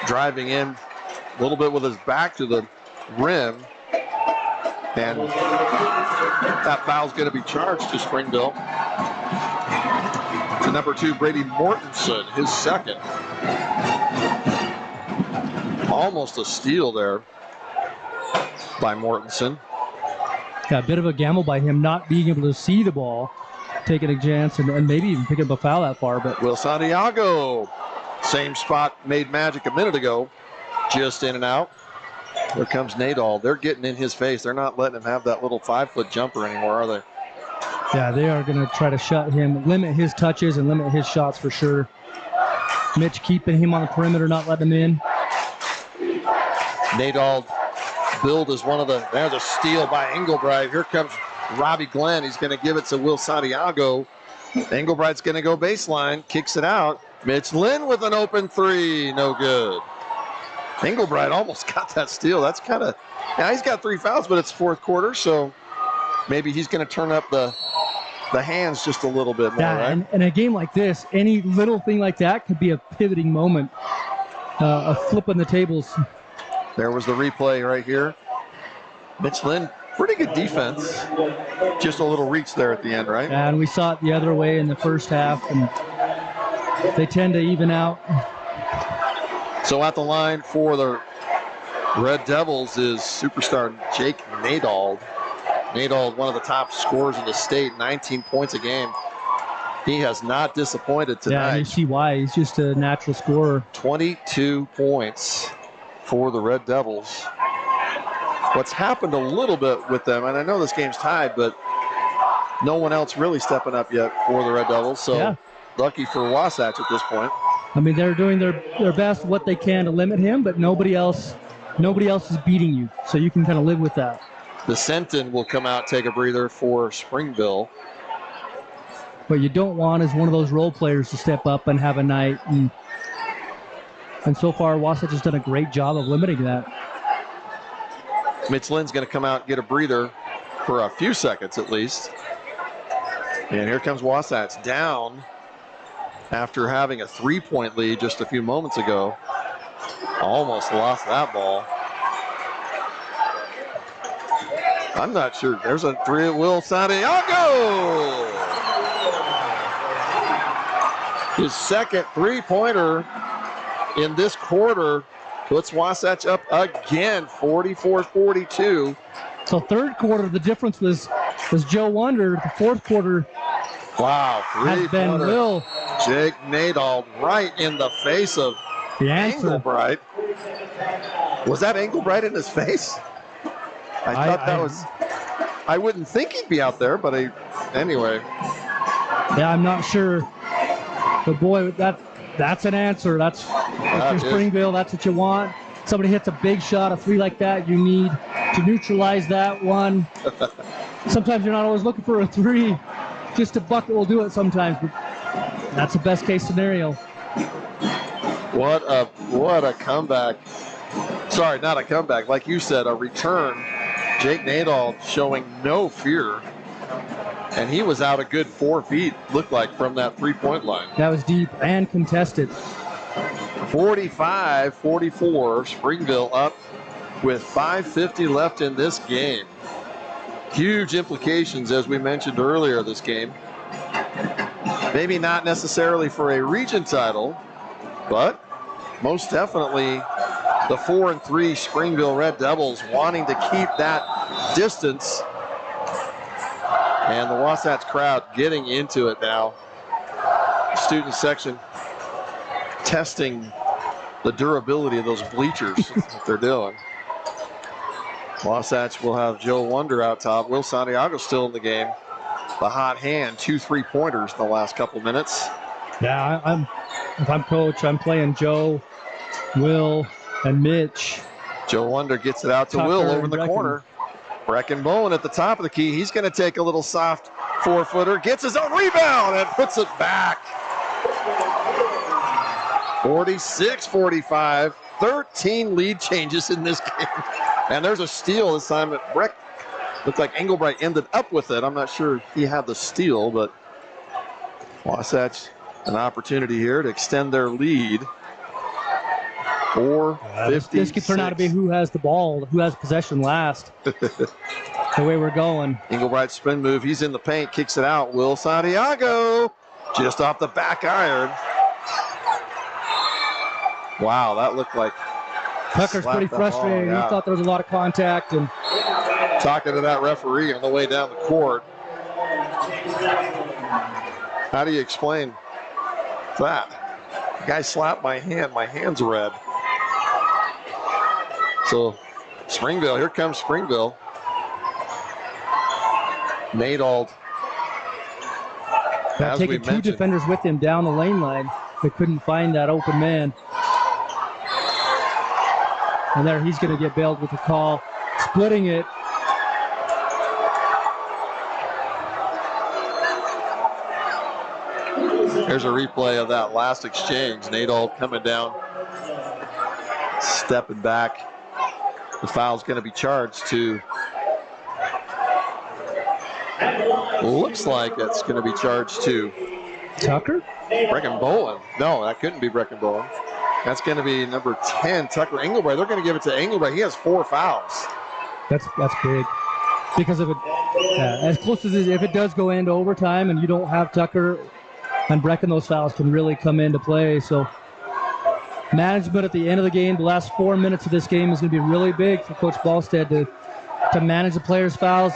driving in a little bit with his back to the rim, and that foul's going to be charged to Springville. To number 2, Brady Mortensen, his second. Almost a steal there by Mortensen. Yeah, a bit of a gamble by him not being able to see the ball, taking a chance, and maybe even picking up a foul that far. But Will Santiago, same spot made magic a minute ago. Just in and out. There comes Nadal. They're getting in his face. They're not letting him have that little 5-foot jumper anymore, are they? Yeah, they are going to try to shut him, limit his touches and limit his shots for sure. Mitch keeping him on the perimeter, not letting him in. Nadal billed as one of the, there's a steal by Englebright. Here comes Robbie Glenn. He's going to give it to Will Santiago. Englebright's going to go baseline, kicks it out. Mitch Lynn with an open three, no good. Englebright almost got that steal. That's kind of, yeah, he's got 3 fouls, but it's fourth quarter, so maybe he's going to turn up the hands just a little bit more, yeah, right? And a game like this, any little thing like that could be a pivoting moment, a flip on the tables. There was the replay right here. Mitch Lynn, pretty good defense. Just a little reach there at the end, right? And we saw it the other way in the first half, and they tend to even out. So at the line for the Red Devils is superstar Jake Nadal. Nadal, one of the top scorers in the state, 19 points a game. He has not disappointed tonight. Yeah, you see why. He's just a natural scorer. 22 points for the Red Devils. What's happened a little bit with them, and I know this game's tied, but no one else really stepping up yet for the Red Devils. So yeah. Lucky for Wasatch at this point. I mean, they're doing their best, what they can to limit him, but nobody else is beating you, so you can kind of live with that. The Senton will come out, take a breather for Springville. What you don't want is one of those role players to step up and have a night, and so far Wasatch has done a great job of limiting that. Mitch Lynn's going to come out and get a breather. for a few seconds at least. And here comes Wasatch down after having a 3-point lead just a few moments ago. Almost lost that ball. I'm not sure. There's a three at Will Santiago. His second three-pointer in this quarter puts Wasatch up again, 44-42. So third quarter, the difference was Joe Wonder. The fourth quarter, wow, has been Will. Jake Nadal right in the face of The answer. Englebright. Was that Englebright in his face? I thought that was. I wouldn't think he'd be out there, but anyway. Yeah, I'm not sure. But boy, that's an answer. That's your Springville. That's what you want. Somebody hits a big shot, a three like that, you need to neutralize that one. Sometimes you're not always looking for a three. Just a bucket will do it sometimes. But that's the best case scenario. What a comeback. Sorry, not a comeback. Like you said, a return. Jake Nadal showing no fear. And he was out a good 4 feet, looked like, from that three-point line. That was deep and contested. 45-44, Springville up with 5:50 left in this game. Huge implications, as we mentioned earlier, this game. Maybe not necessarily for a region title, but most definitely the 4-3 Springville Red Devils wanting to keep that distance. And the Wasatch crowd getting into it now. Student section testing the durability of those bleachers that they're doing. Wasatch will have Joe Wonder out top. Will Santiago still in the game. The hot hand, 2 3-pointers in the last couple minutes. Yeah, if I'm coach, I'm playing Joe, Will, and Mitch. Joe Wonder gets it out to Tucker Will over in the Brecken. corner. Brecken Bowen at the top of the key. He's going to take a little soft 4-footer, gets his own rebound, and puts it back. 46-45, 13 lead changes in this game. And there's a steal this time at Breck. Looked like Englebright ended up with it. I'm not sure if he had the steal, but Wasatch an opportunity here to extend their lead. 4:56. This could turn out to be who has the ball, who has possession last. The way we're going. Englebright spin move. He's in the paint, kicks it out. Will Santiago just off the back iron. Wow, that looked like Tucker's pretty frustrated. He thought there was a lot of contact. And talking to that referee on the way down the court. How do you explain that? The guy slapped my hand. My hand's red. So Springville, here comes Springville. Nadal. Taking two defenders with him down the lane line. They couldn't find that open man. And there he's going to get bailed with the call. Splitting it. There's a replay of that last exchange. Nadal coming down, stepping back. The foul's going to be charged to, looks like it's going to be charged to Tucker? Brecken Bowen. No, that couldn't be Brecken Bowen. That's going to be number 10, Tucker Englebright. They're going to give it to Englebright. He has 4 fouls. That's big. Because if it, as close as if it does go into overtime and you don't have Tucker and Brecken, those fouls can really come into play. So management at the end of the game, the last 4 minutes of this game is going to be really big for Coach Ballstead to manage the players' fouls.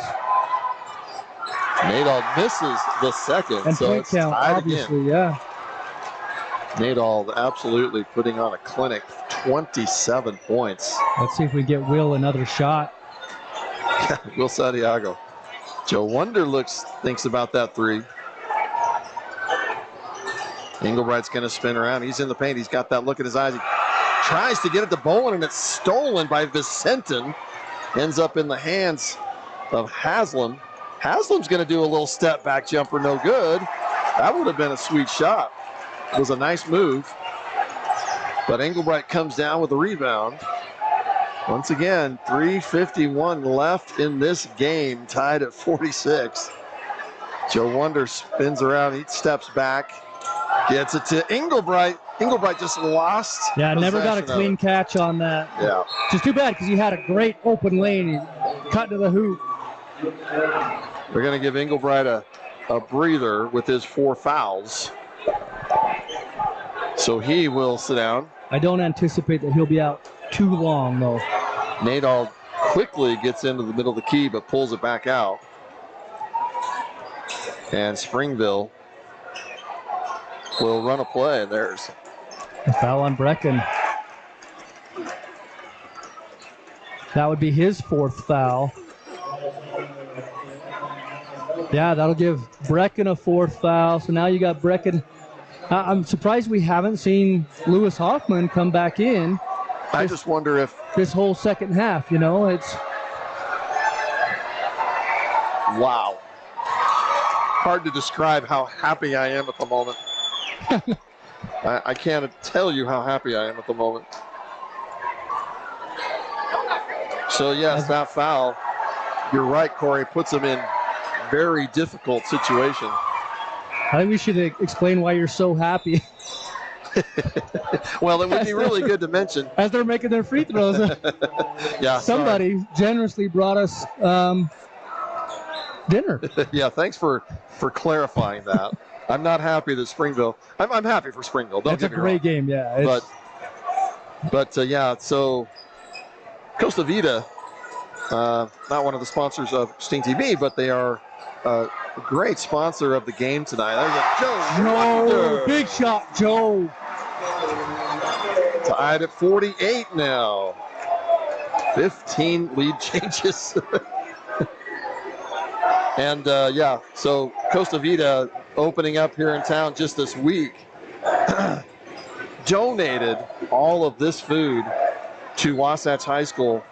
Nadal misses the second, and so point it's count, tied obviously, again. yeah. Nadal absolutely putting on a clinic, 27 points. Let's see if we get Will another shot. Will Santiago. Joe Wonder thinks about that three. Englebright's going to spin around. He's in the paint. He's got that look in his eyes. He tries to get it to Bowen, and it's stolen by Vicentin. Ends up in the hands of Haslam. Haslam's going to do a little step back jumper, no good. That would have been a sweet shot. It was a nice move. But Englebright comes down with the rebound. Once again, 3:51 left in this game, tied at 46. Joe Wonder spins around, he steps back, gets it to Englebright. Englebright just lost. Yeah, never got a possession of clean it. catch on that. Yeah. Just too bad because he had a great open lane. He cut to the hoop. We're going to give Englebright a breather with his 4 fouls. So he will sit down. I don't anticipate that he'll be out too long, though. Nadal quickly gets into the middle of the key, but pulls it back out. And Springville will run a play. There's A foul on Brecken. That would be his 4th foul. Yeah, that'll give Brecken a 4th foul. So now you got Brecken. I'm surprised we haven't seen Lewis Hoffman come back in. I just wonder if This whole second half, you know, it's wow. Hard to describe how happy I am at the moment. I can't tell you how happy I am at the moment. So yes, that foul, you're right, Corey, puts him in very difficult situation. I think we should explain why you're so happy Well, it would be really good to mention. as they're making their free throws. Yeah, Somebody generously brought us dinner. sorry. Yeah, thanks for clarifying that. I'm not happy that Springville. I'm happy for Springville. Don't That's a get me wrong. great game, yeah. It's- But yeah, so Costa Vida, not one of the sponsors of StingTV, but they are a great sponsor of the game tonight. There's a Joe Wonder. Big shot, Joe. Tied at 48 now. 15 lead changes. And yeah, so Costa Vida opening up here in town just this week donated all of this food to Wasatch High School.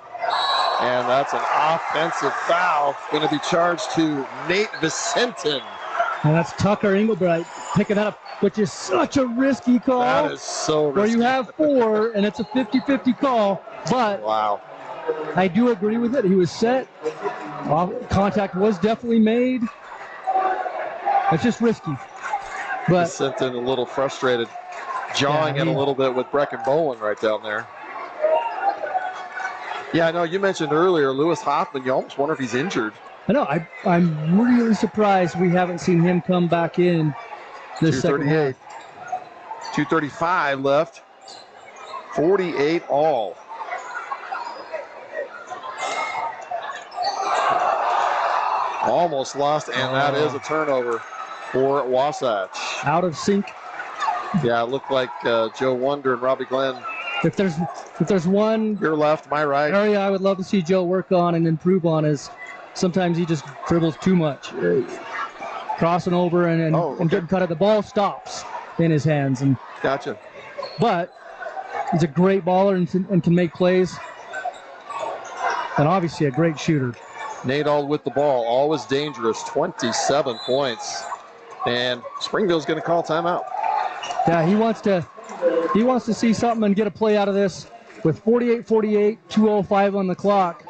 And that's an offensive foul. Going to be charged to Nate Vicentin. And that's Tucker Englebright picking that up, which is such a risky call. That is so risky. Where you have 4, and it's a 50-50 call. But Wow. I do agree with it. He was set. Contact was definitely made. It's just risky. But Vicentin a little frustrated, jawing it a little bit with Brecken Bowen right down there. Yeah, I know you mentioned earlier Lewis Hoffman. You almost wonder if he's injured. I know. I'm really surprised we haven't seen him come back in this second half. 2:35 left. 48 all. Almost lost, and that is a turnover for Wasatch. Out of sync. Yeah, it looked like Joe Wonder and Robbie Glenn. If there's one Your left, my right. area I would love to see Joe work on and improve on is sometimes he just dribbles too much. Crossing over and getting cut at the ball stops in his hands. Gotcha. But he's a great baller and can make plays. And obviously a great shooter. Nadal with the ball, always dangerous, 27 points. And Springville's going to call timeout. Yeah, he wants to see something and get a play out of this. With 48-48, 2:05 on the clock,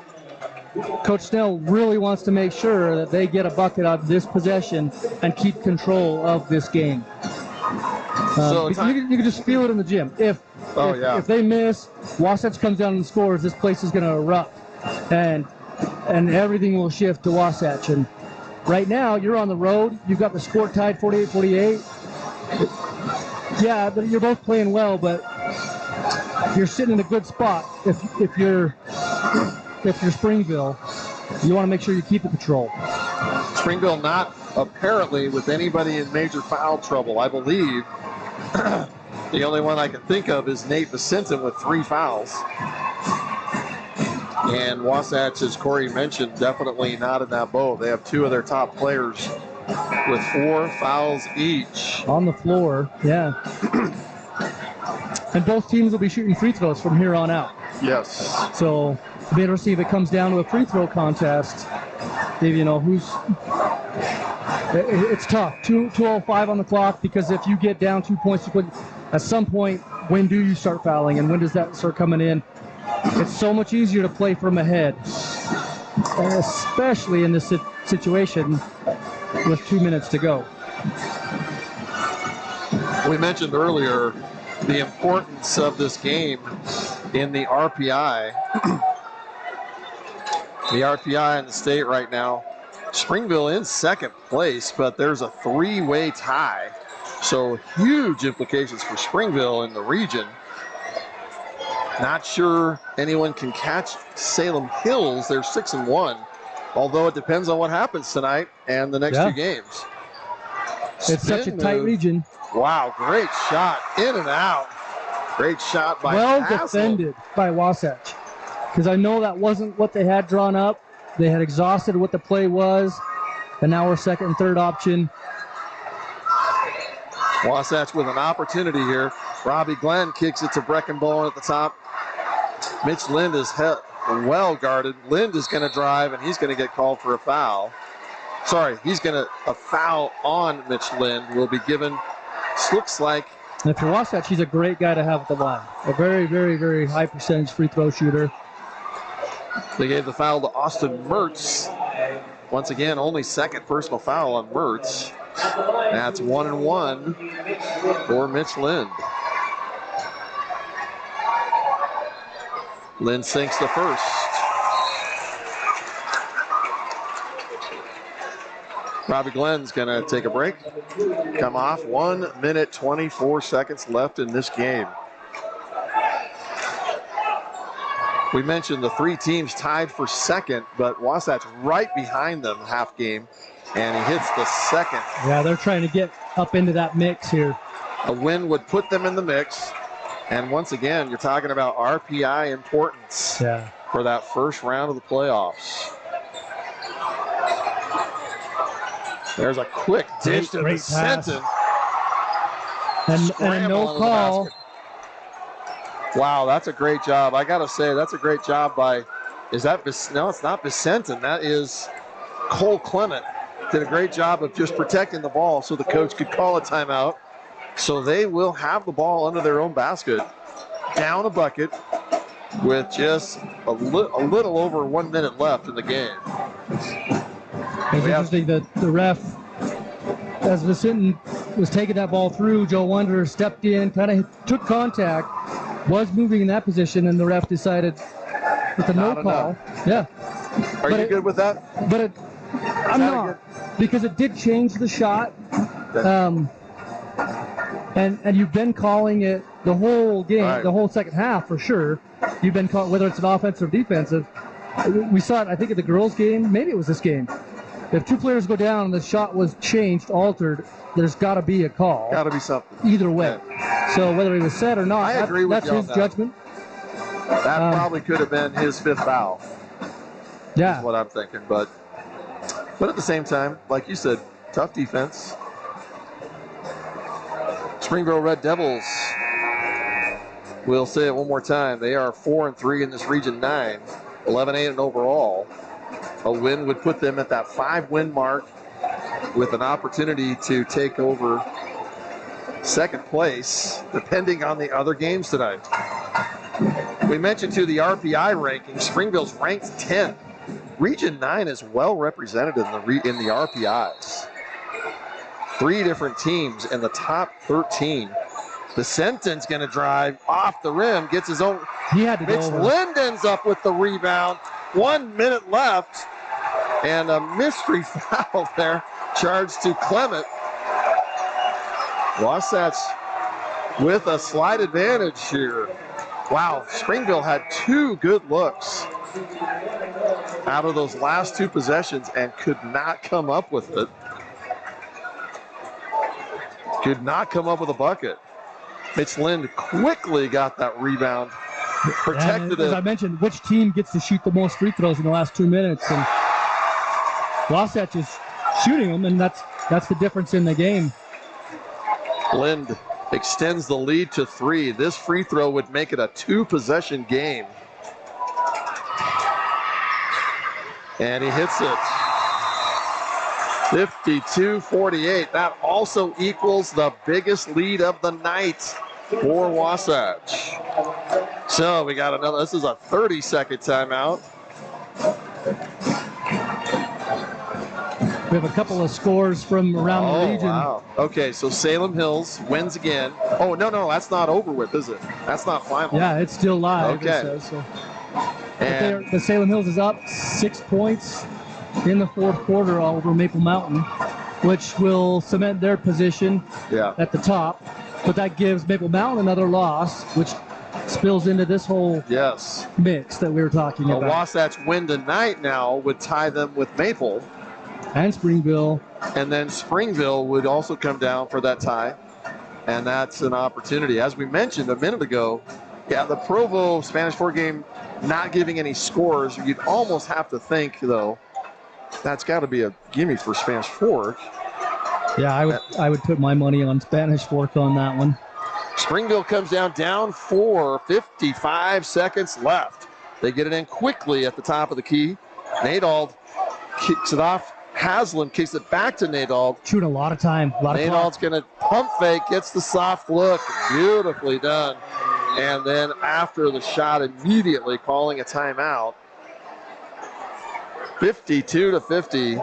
Coach Snell really wants to make sure that they get a bucket out of this possession and keep control of this game. You can just feel it in the gym. If they miss, Wasatch comes down and scores, this place is going to erupt. And everything will shift to Wasatch. And right now, you're on the road. You've got the score tied 48-48. Yeah, but you're both playing well, but you're sitting in a good spot. If you're Springville, you want to make sure you keep the control. Springville not apparently with anybody in major foul trouble. I believe the only one I can think of is Nate Vicentin with 3 fouls. And Wasatch, as Corey mentioned, definitely not in that boat. They have 2 of their top players with 4 fouls each. On the floor, yeah. And both teams will be shooting free throws from here on out. Yes. So it'll be interesting if it comes down to a free throw contest. You know, it's tough. 2:05 on the clock, because if you get down 2 points, at some point, when do you start fouling and when does that start coming in? It's so much easier to play from ahead, especially in this situation with 2 minutes to go. We mentioned earlier the importance of this game in the RPI. The RPI in the state right now, Springville in second place, but there's a 3-way tie. So huge implications for Springville in the region. Not sure anyone can catch Salem Hills. They're 6-1, although it depends on what happens tonight and the next 2 games. It's such a tight region. Wow, great shot, in and out. Great shot by Well Haslam. defended by Wasatch, because I know that wasn't what they had drawn up. They had exhausted what the play was, and now we're second and third option. Wasatch with an opportunity here. Robbie Glenn kicks it to Breckenbowen at the top. Mitch Lind is well guarded. Lind is going to drive, and he's going to get called for a foul. Sorry, a foul on Mitch Lind will be given. Looks like. And for Wasatch, he's a great guy to have at the line. A very, very, very high percentage free throw shooter. They gave the foul to Austin Mertz. Once again, only second personal foul on Mertz. That's 1-1 for Mitch Lind. Lind sinks the first. Robbie Glenn's going to take a break. Come off. 1 minute, 24 seconds left in this game. We mentioned the 3 teams tied for second, but Wasatch right behind them half game, and he hits the second. Yeah, they're trying to get up into that mix here. A win would put them in the mix, and once again, you're talking about RPI importance for that first round of the playoffs. There's a quick dish to Vicentin. And a no call. Wow, that's a great job. I got to say, that's a great job by, no, it's not Vicentin. That is Cole Clement. Did a great job of just protecting the ball so the coach could call a timeout. So they will have the ball under their own basket, down a bucket, with just a little over 1 minute left in the game. It's interesting that the ref, as Vicentin was taking that ball through, Joe Wanderer stepped in, kind of took contact, was moving in that position, and the ref decided with a no call. Yeah. Are you good with that? But I'm not, because it did change the shot. And you've been calling it the whole game, the whole second half for sure. You've been calling, whether it's an offensive or defensive. We saw it, I think, at the girls' game. Maybe it was this game. If 2 players go down and the shot was changed, altered, there's got to be a call. Got to be something. Either way. Yeah. So whether he was set or not, I agree with that's his judgment. That probably could have been his 5th foul. Yeah. Is what I'm thinking. But at the same time, like you said, tough defense. Springville Red Devils, we'll say it one more time. They are 4-3 in this Region 9, 11-8 overall. A win would put them at that 5-win mark with an opportunity to take over second place, depending on the other games tonight. We mentioned the RPI ranking. Springville's ranked 10th. Region 9 is well represented in the RPIs. 3 different teams in the top 13. Vicentin's going to drive off the rim, gets his own. He had to go Mitch over. Lind ends up with the rebound. 1 minute left, and a mystery foul there charged to Clement. Wasatch with a slight advantage here. Wow, Springville had 2 good looks out of those last 2 possessions and could not come up with it. Could not come up with a bucket. Mitch Lind quickly got that rebound, protected it. As I mentioned, which team gets to shoot the most free throws in the last 2 minutes? And Wasatch is shooting them, and that's the difference in the game. Lind extends the lead to 3. This free throw would make it a 2-possession game. And he hits it. 52-48. That also equals the biggest lead of the night for Wasatch. So we got another, this is a 30-second timeout. We have a couple of scores from around the region. Wow. Okay, so Salem Hills wins again. Oh, no, that's not over with, is it? That's not final. Yeah, it's still live. Okay. It says, so. And The Salem Hills is up 6 points in the fourth quarter over Maple Mountain, which will cement their position at the top. But that gives Maple Mountain another loss, which spills into this whole mix that we were talking about. Wasatch win tonight now would tie them with Maple. And Springville. And then Springville would also come down for that tie. And that's an opportunity. As we mentioned a minute ago, the Provo Spanish Fort game not giving any scores, you'd almost have to think, though, that's got to be a gimme for Spanish Fort. Yeah, I would put my money on Spanish Fork on that one. Springville comes down 4, 55 seconds left. They get it in quickly at the top of the key. Nadald kicks it off. Haslam kicks it back to Nadald. Shooting a lot of time. Nadald's going to pump fake, gets the soft look. Beautifully done. And then after the shot, immediately calling a timeout. 52-50.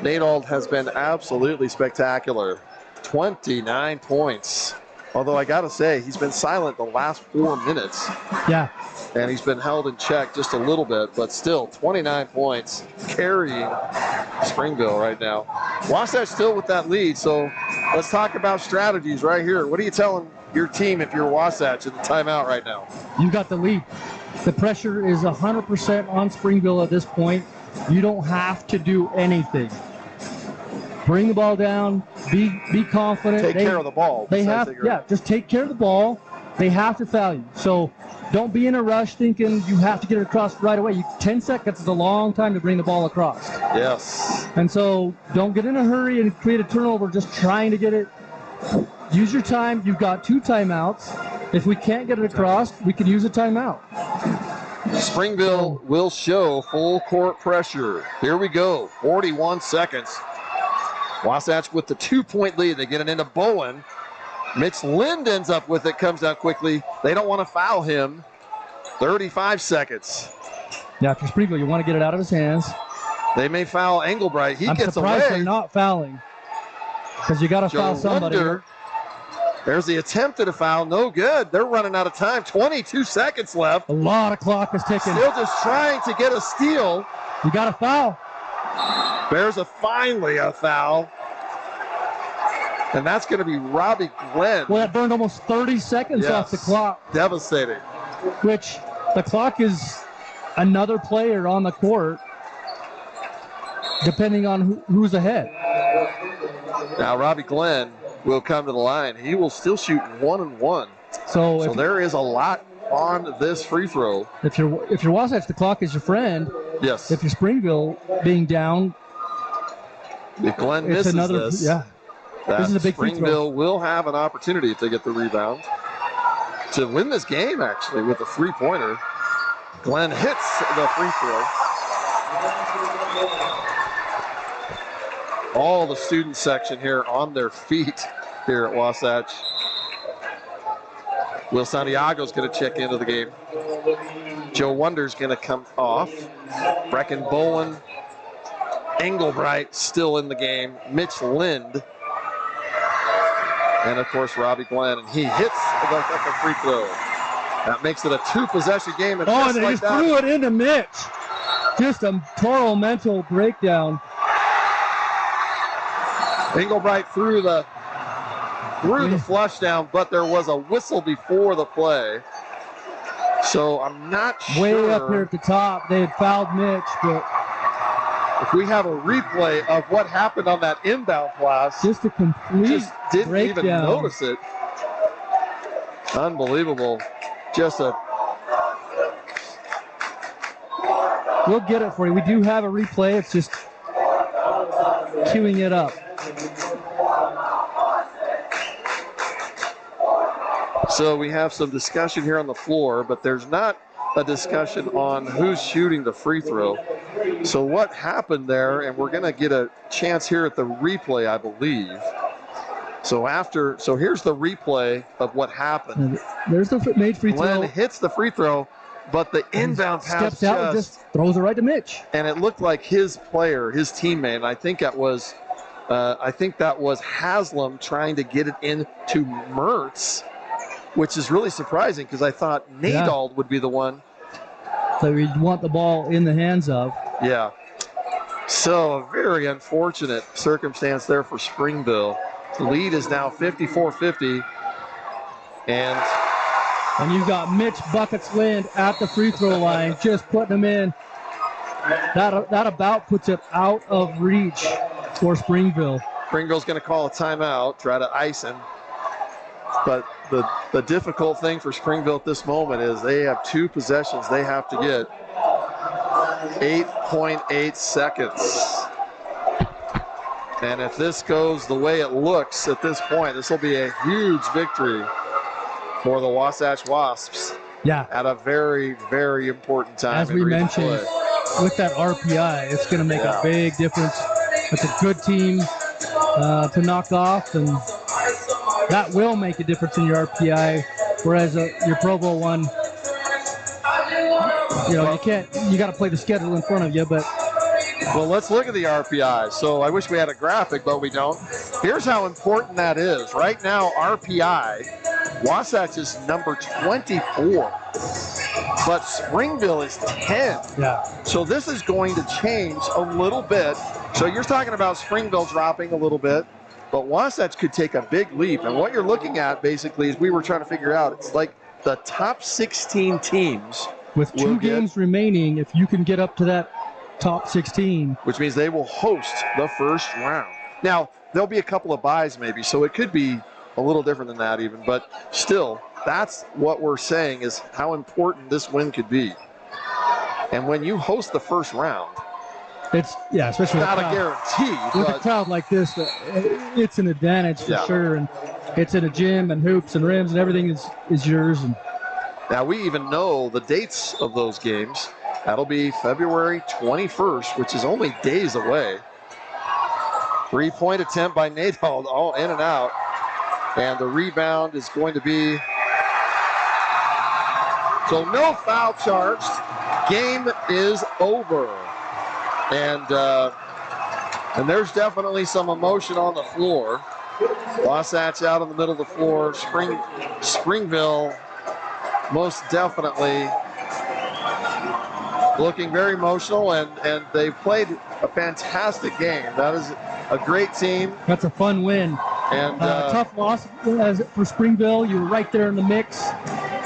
Nadald has been absolutely spectacular. 29 points. Although I got to say, he's been silent the last 4 minutes. Yeah. And he's been held in check just a little bit, but still 29 points carrying Springville right now. Wasatch still with that lead, so let's talk about strategies right here. What are you telling your team if you're Wasatch in the timeout right now? You got the lead. The pressure is 100% on Springville at this point. You don't have to do anything. Bring the ball down, be confident. Take care of the ball. Just take care of the ball. They have to foul you. So don't be in a rush thinking you have to get it across right away. 10 seconds is a long time to bring the ball across. Yes. And so don't get in a hurry and create a turnover just trying to get it. Use your time. You've got 2 timeouts. If we can't get it across, we can use a timeout. Springville will show full court pressure. Here we go. 41 seconds. Wasatch with the 2-point lead. They get it into Bowen. Mitch Lind ends up with it, comes down quickly. They don't want to foul him. 35 seconds. Yeah, for Springville, you want to get it out of his hands. They may foul Engelbright. He gets away. I'm surprised they're not fouling. Because you got to foul somebody. There's the attempt at a foul. No good. They're running out of time. 22 seconds left. A lot of clock is ticking. Still just trying to get a steal. You got to foul. There's finally a foul. And that's going to be Robbie Glenn. Well, that burned almost 30 seconds off the clock. Devastating. Which the clock is another player on the court, depending on who's ahead. Now Robbie Glenn will come to the line. He will still shoot 1-1. So there is a lot on this free throw. If you're Wasatch, the clock is your friend. Yes. If you're Springville being down, if Glenn misses this, this is a big Springville will have an opportunity if they get the rebound to win this game, actually, with a three-pointer. Glenn hits the free throw. All the student section here on their feet here at Wasatch. Will Santiago's going to check into the game. Joe Wonder's going to come off. Brecken Bowen, Engelbright still in the game. Mitch Lind. And, of course, Robbie Glenn. And he hits the free throw. That makes it a two-possession game. And they just threw it into Mitch. Just a total mental breakdown. Engelbright threw the flush down, but there was a whistle before the play. So I'm not sure. Way up here at the top, they had fouled Mitch, but if we have a replay of what happened on that inbound pass, just a complete didn't breakdown. even notice it. Unbelievable. We'll get it for you. We do have a replay. It's just queuing it up. So we have some discussion here on the floor, but there's not a discussion on who's shooting the free throw. So what happened there, and we're going to get a chance here at the replay, I believe. So here's the replay of what happened. There's the made free throw. Glenn hits the free throw, but the inbound pass steps out and just throws it right to Mitch. And it looked like his player, his teammate, and I think that was Haslam trying to get it into Mertz, which is really surprising because I thought Nadald would be the one. So you want the ball in the hands of. Yeah. So a very unfortunate circumstance there for Springville. The lead is now 54-50. And you've got Mitch Buckets Lind at the free throw line, just putting them in. That about puts it out of reach for Springville. Springville's going to call a timeout, try to ice him. But the difficult thing for Springville at this moment is they have 2 possessions they have to get. 8.8 seconds. And if this goes the way it looks at this point, this will be a huge victory for the Wasatch Wasps. Yeah. At a very, very important time. As we mentioned, with that RPI, it's going to make a big difference. It's a good team to knock off, and that will make a difference in your RPI. Whereas your Pro Bowl one, you got to play the schedule in front of you, but. Well, let's look at the RPI. So I wish we had a graphic, but we don't. Here's how important that is. Right now, RPI, Wasatch is number 24, but Springville is 10. Yeah. So this is going to change a little bit. So you're talking about Springville dropping a little bit, but Wasatch could take a big leap. And what you're looking at, basically, is we were trying to figure out, it's like the top 16 teams. With 2 games remaining, if you can get up to that top 16. Which means they will host the first round. Now, there'll be a couple of buys maybe, so it could be a little different than that even, but still, that's what we're saying is how important this win could be. And when you host the first round, especially not a guarantee. With a crowd like this, it's an advantage for sure, and it's in a gym and hoops and rims and everything is yours. And now we even know the dates of those games. That'll be February 21st, which is only days away. 3-point attempt by Nadald, all in and out. And the rebound is going to be, so no foul charged. Game is over. And there's definitely some emotion on the floor. Wasatch out in the middle of the floor. Springville most definitely looking very emotional, and they played a fantastic game. That is a great team. That's a fun win. And tough loss for Springville. You were right there in the mix,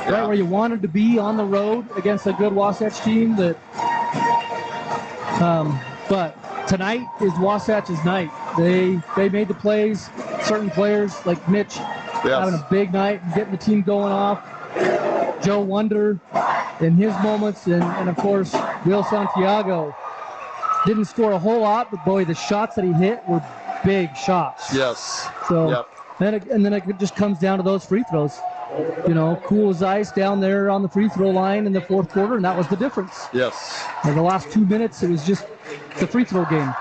right where you wanted to be on the road against a good Wasatch team. But tonight is Wasatch's night. They made the plays. Certain players like Mitch having a big night and getting the team going off. Joe Wonder in his moments, and of course Will Santiago didn't score a whole lot, but boy, the shots that he hit were big shots. Yes. So then it just comes down to those free throws. Cool as ice down there on the free throw line in the fourth quarter, and that was the difference. Yes. In the last 2 minutes, it was just the free throw game.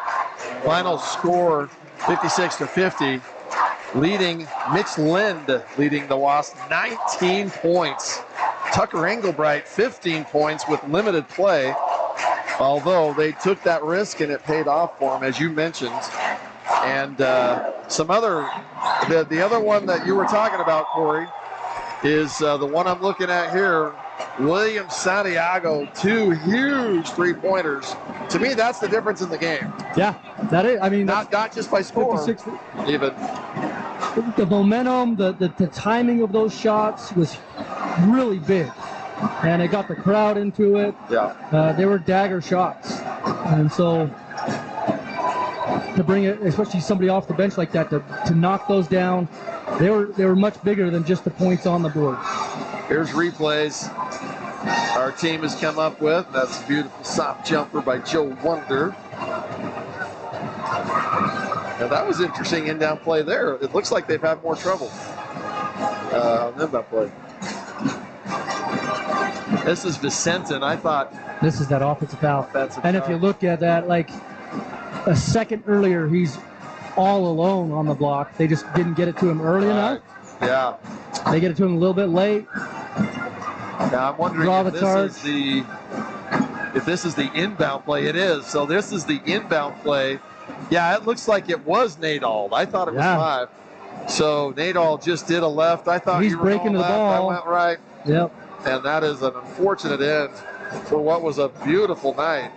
Final score 56-50. Leading Mitch Lind, leading the Wasps 19 points. Tucker Engelbright 15 points with limited play, although they took that risk and it paid off for them, as you mentioned. And the other one that you were talking about, Corey, is the one I'm looking at here. William Santiago, 2 huge 3-pointers. To me, that's the difference in the game. Yeah, that is. I mean, not just by score, even. The momentum, the timing of those shots was really big, and it got the crowd into it. Yeah. They were dagger shots, and so to bring it, especially somebody off the bench like that, to knock those down, they were much bigger than just the points on the board. Here's replays our team has come up with. That's a beautiful soft jumper by Joe Wonder. Now that was interesting in-down play there. It looks like they've had more trouble on in-down play. This is Vicentin. I thought this is that offensive foul. Offensive and foul. If you look at that, like a second earlier, he's all alone on the block. They just didn't get it to him early enough. Yeah. They get it to him a little bit late. Now I'm wondering Draw if the this charge. is the inbound play. It is. So this is the inbound play. Yeah, it looks like it was Nadal. I thought it was 5. So Nadal just did a left. I thought He's you were breaking going the left. ball. I went right. Yep. And that is an unfortunate end for what was a beautiful night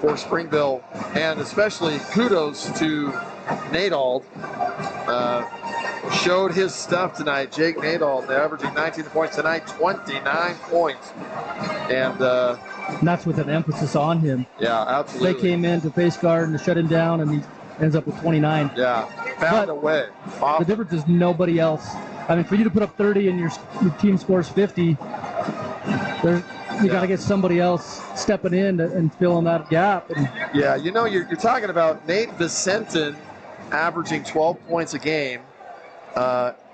for Springville. And especially kudos to Nadal. Showed his stuff tonight. Jake Nadal, averaging 19 points tonight, 29 points. And that's with an emphasis on him. Yeah, absolutely. They came in to face guard and to shut him down, and he ends up with 29. Yeah, found a way. The difference is nobody else. I mean, for you to put up 30 and your team scores 50, you got to get somebody else stepping in and filling that gap. And yeah, you know, you're talking about Nate Vicentin averaging 12 points a game.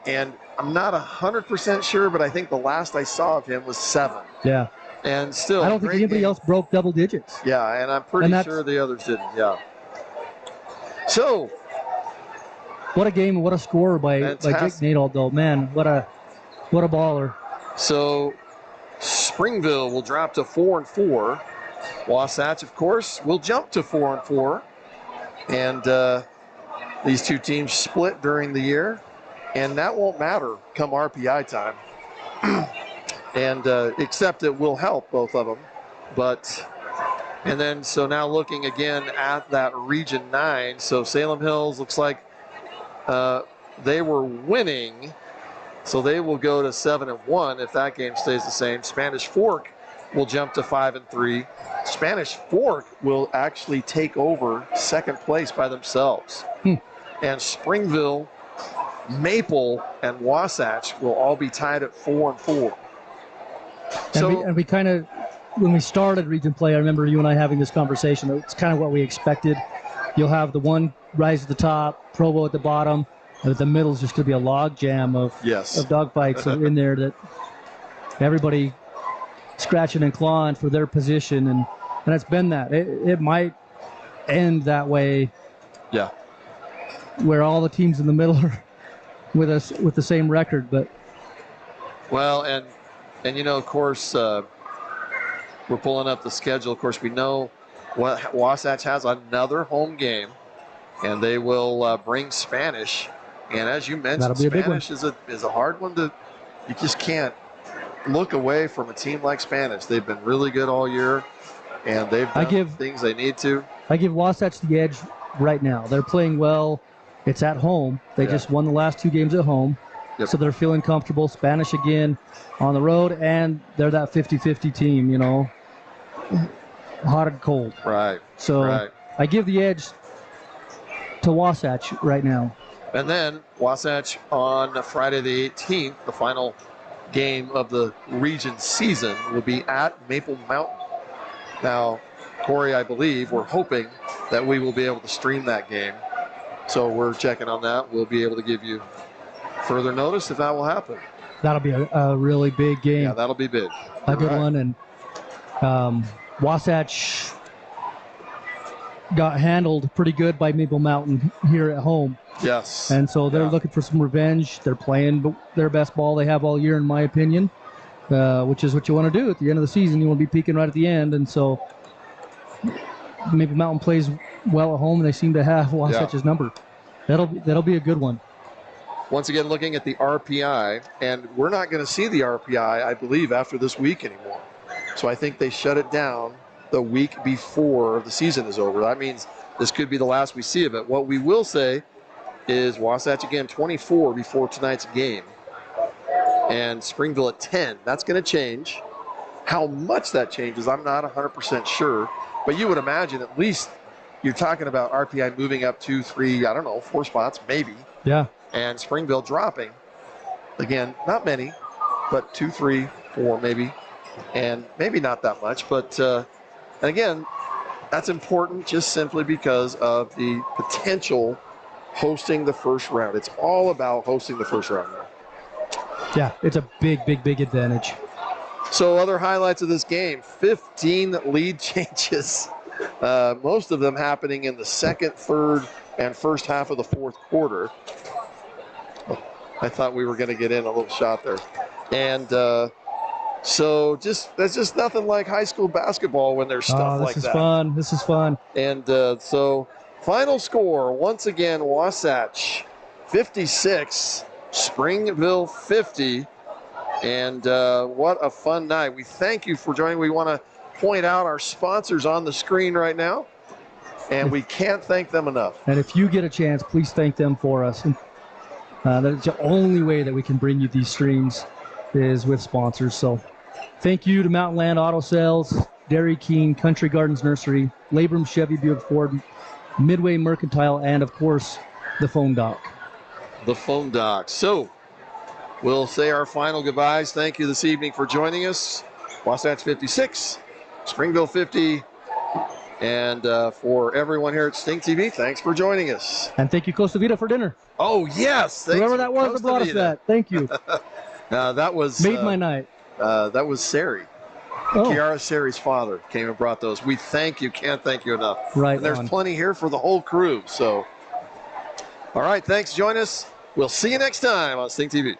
And I'm not 100% sure, but I think the last I saw of him was 7. Yeah. And still, I don't think anybody else broke double digits. Yeah, and I'm pretty sure the others didn't. Yeah. So, what a game! What a score by Jake Nadal, though. Man, what a baller. So, Springville will drop to 4-4. Wasatch, of course, will jump to 4-4. And these two teams split during the year. And that won't matter come RPI time. And except it will help both of them. And then, so now looking again at that Region 9. So Salem Hills looks like they were winning. So they will go to 7-1 if that game stays the same. Spanish Fork will jump to 5-3. Spanish Fork will actually take over second place by themselves. And Springville, Maple, and Wasatch will all be tied at 4-4. And we kind of, when we started region play, I remember you and I having this conversation. It's kind of what we expected. You'll have the one rise at the top, Provo at the bottom, and the middle is just going to be a log jam of dogfights in there that everybody scratching and clawing for their position, and it's been that. It might end that way. Yeah. Where all the teams in the middle are with us with the same record, but. Well, and you know, of course, we're pulling up the schedule. Of course, we know Wasatch has another home game, and they will bring Spanish. And as you mentioned, Spanish is a hard one to. You just can't look away from a team like Spanish. They've been really good all year, and they've done things they need to. I give Wasatch the edge right now. They're playing well. It's at home. They just won the last 2 games at home. Yep. So they're feeling comfortable. Spanish again on the road, and they're that 50-50 team, you know, hot and cold. Right. So I give the edge to Wasatch right now. And then Wasatch on Friday the 18th, the final game of the region season, will be at Maple Mountain. Now, Corey, I believe, we're hoping that we will be able to stream that game. So we're checking on that. We'll be able to give you further notice if that will happen. That'll be a really big game. Yeah, that'll be big. A good one. And Wasatch got handled pretty good by Maple Mountain here at home. Yes. And so they're looking for some revenge. They're playing their best ball they have all year, in my opinion, which is what you want to do at the end of the season. You want to be peaking right at the end. And so Maple Mountain plays well at home, and they seem to have Wasatch's number. That'll be a good one. Once again, looking at the RPI, and we're not going to see the RPI, I believe, after this week anymore. So I think they shut it down the week before the season is over. That means this could be the last we see of it. What we will say is Wasatch again 24 before tonight's game, and Springville at 10. That's going to change. How much that changes, I'm not 100% sure, but you would imagine at least you're talking about RPI moving up 2, 3, I don't know, 4 spots maybe. Yeah. And Springville dropping. Again, not many, but 2, 3, 4 maybe, and maybe not that much. But and again, that's important just simply because of the potential hosting the first round. It's all about hosting the first round. Yeah, it's a big advantage. So other highlights of this game, 15 lead changes most of them happening in the second, third, and first half of the fourth quarter. Oh, I thought we were going to get in a little shot there. And so that's just nothing like high school basketball when there's stuff like that. This is fun. This is fun. And so final score, once again, Wasatch 56, Springville 50. And what a fun night. We thank you for joining. We want to point out our sponsors on the screen right now, and we can't thank them enough. And if you get a chance, please thank them for us. That's the only way that we can bring you these streams is with sponsors. So thank you to Mountain Land Auto Sales, Dairy King, Country Gardens Nursery, Labrum Chevy Buick Ford, Midway Mercantile, and of course, the Phone Doc. The Phone Doc. So we'll say our final goodbyes. Thank you this evening for joining us. Wasatch 56, Springville 50, and for everyone here at StingTV, thanks for joining us. And thank you, Costa Vida, for dinner. Oh, yes. Whoever that was that brought us that. Thank you. That was made my night. That was Sari. Oh. Kiara Sari's father came and brought those. We thank you. Can't thank you enough. Right. And there's plenty here for the whole crew. So, all right. Thanks. Join us. We'll see you next time on StingTV.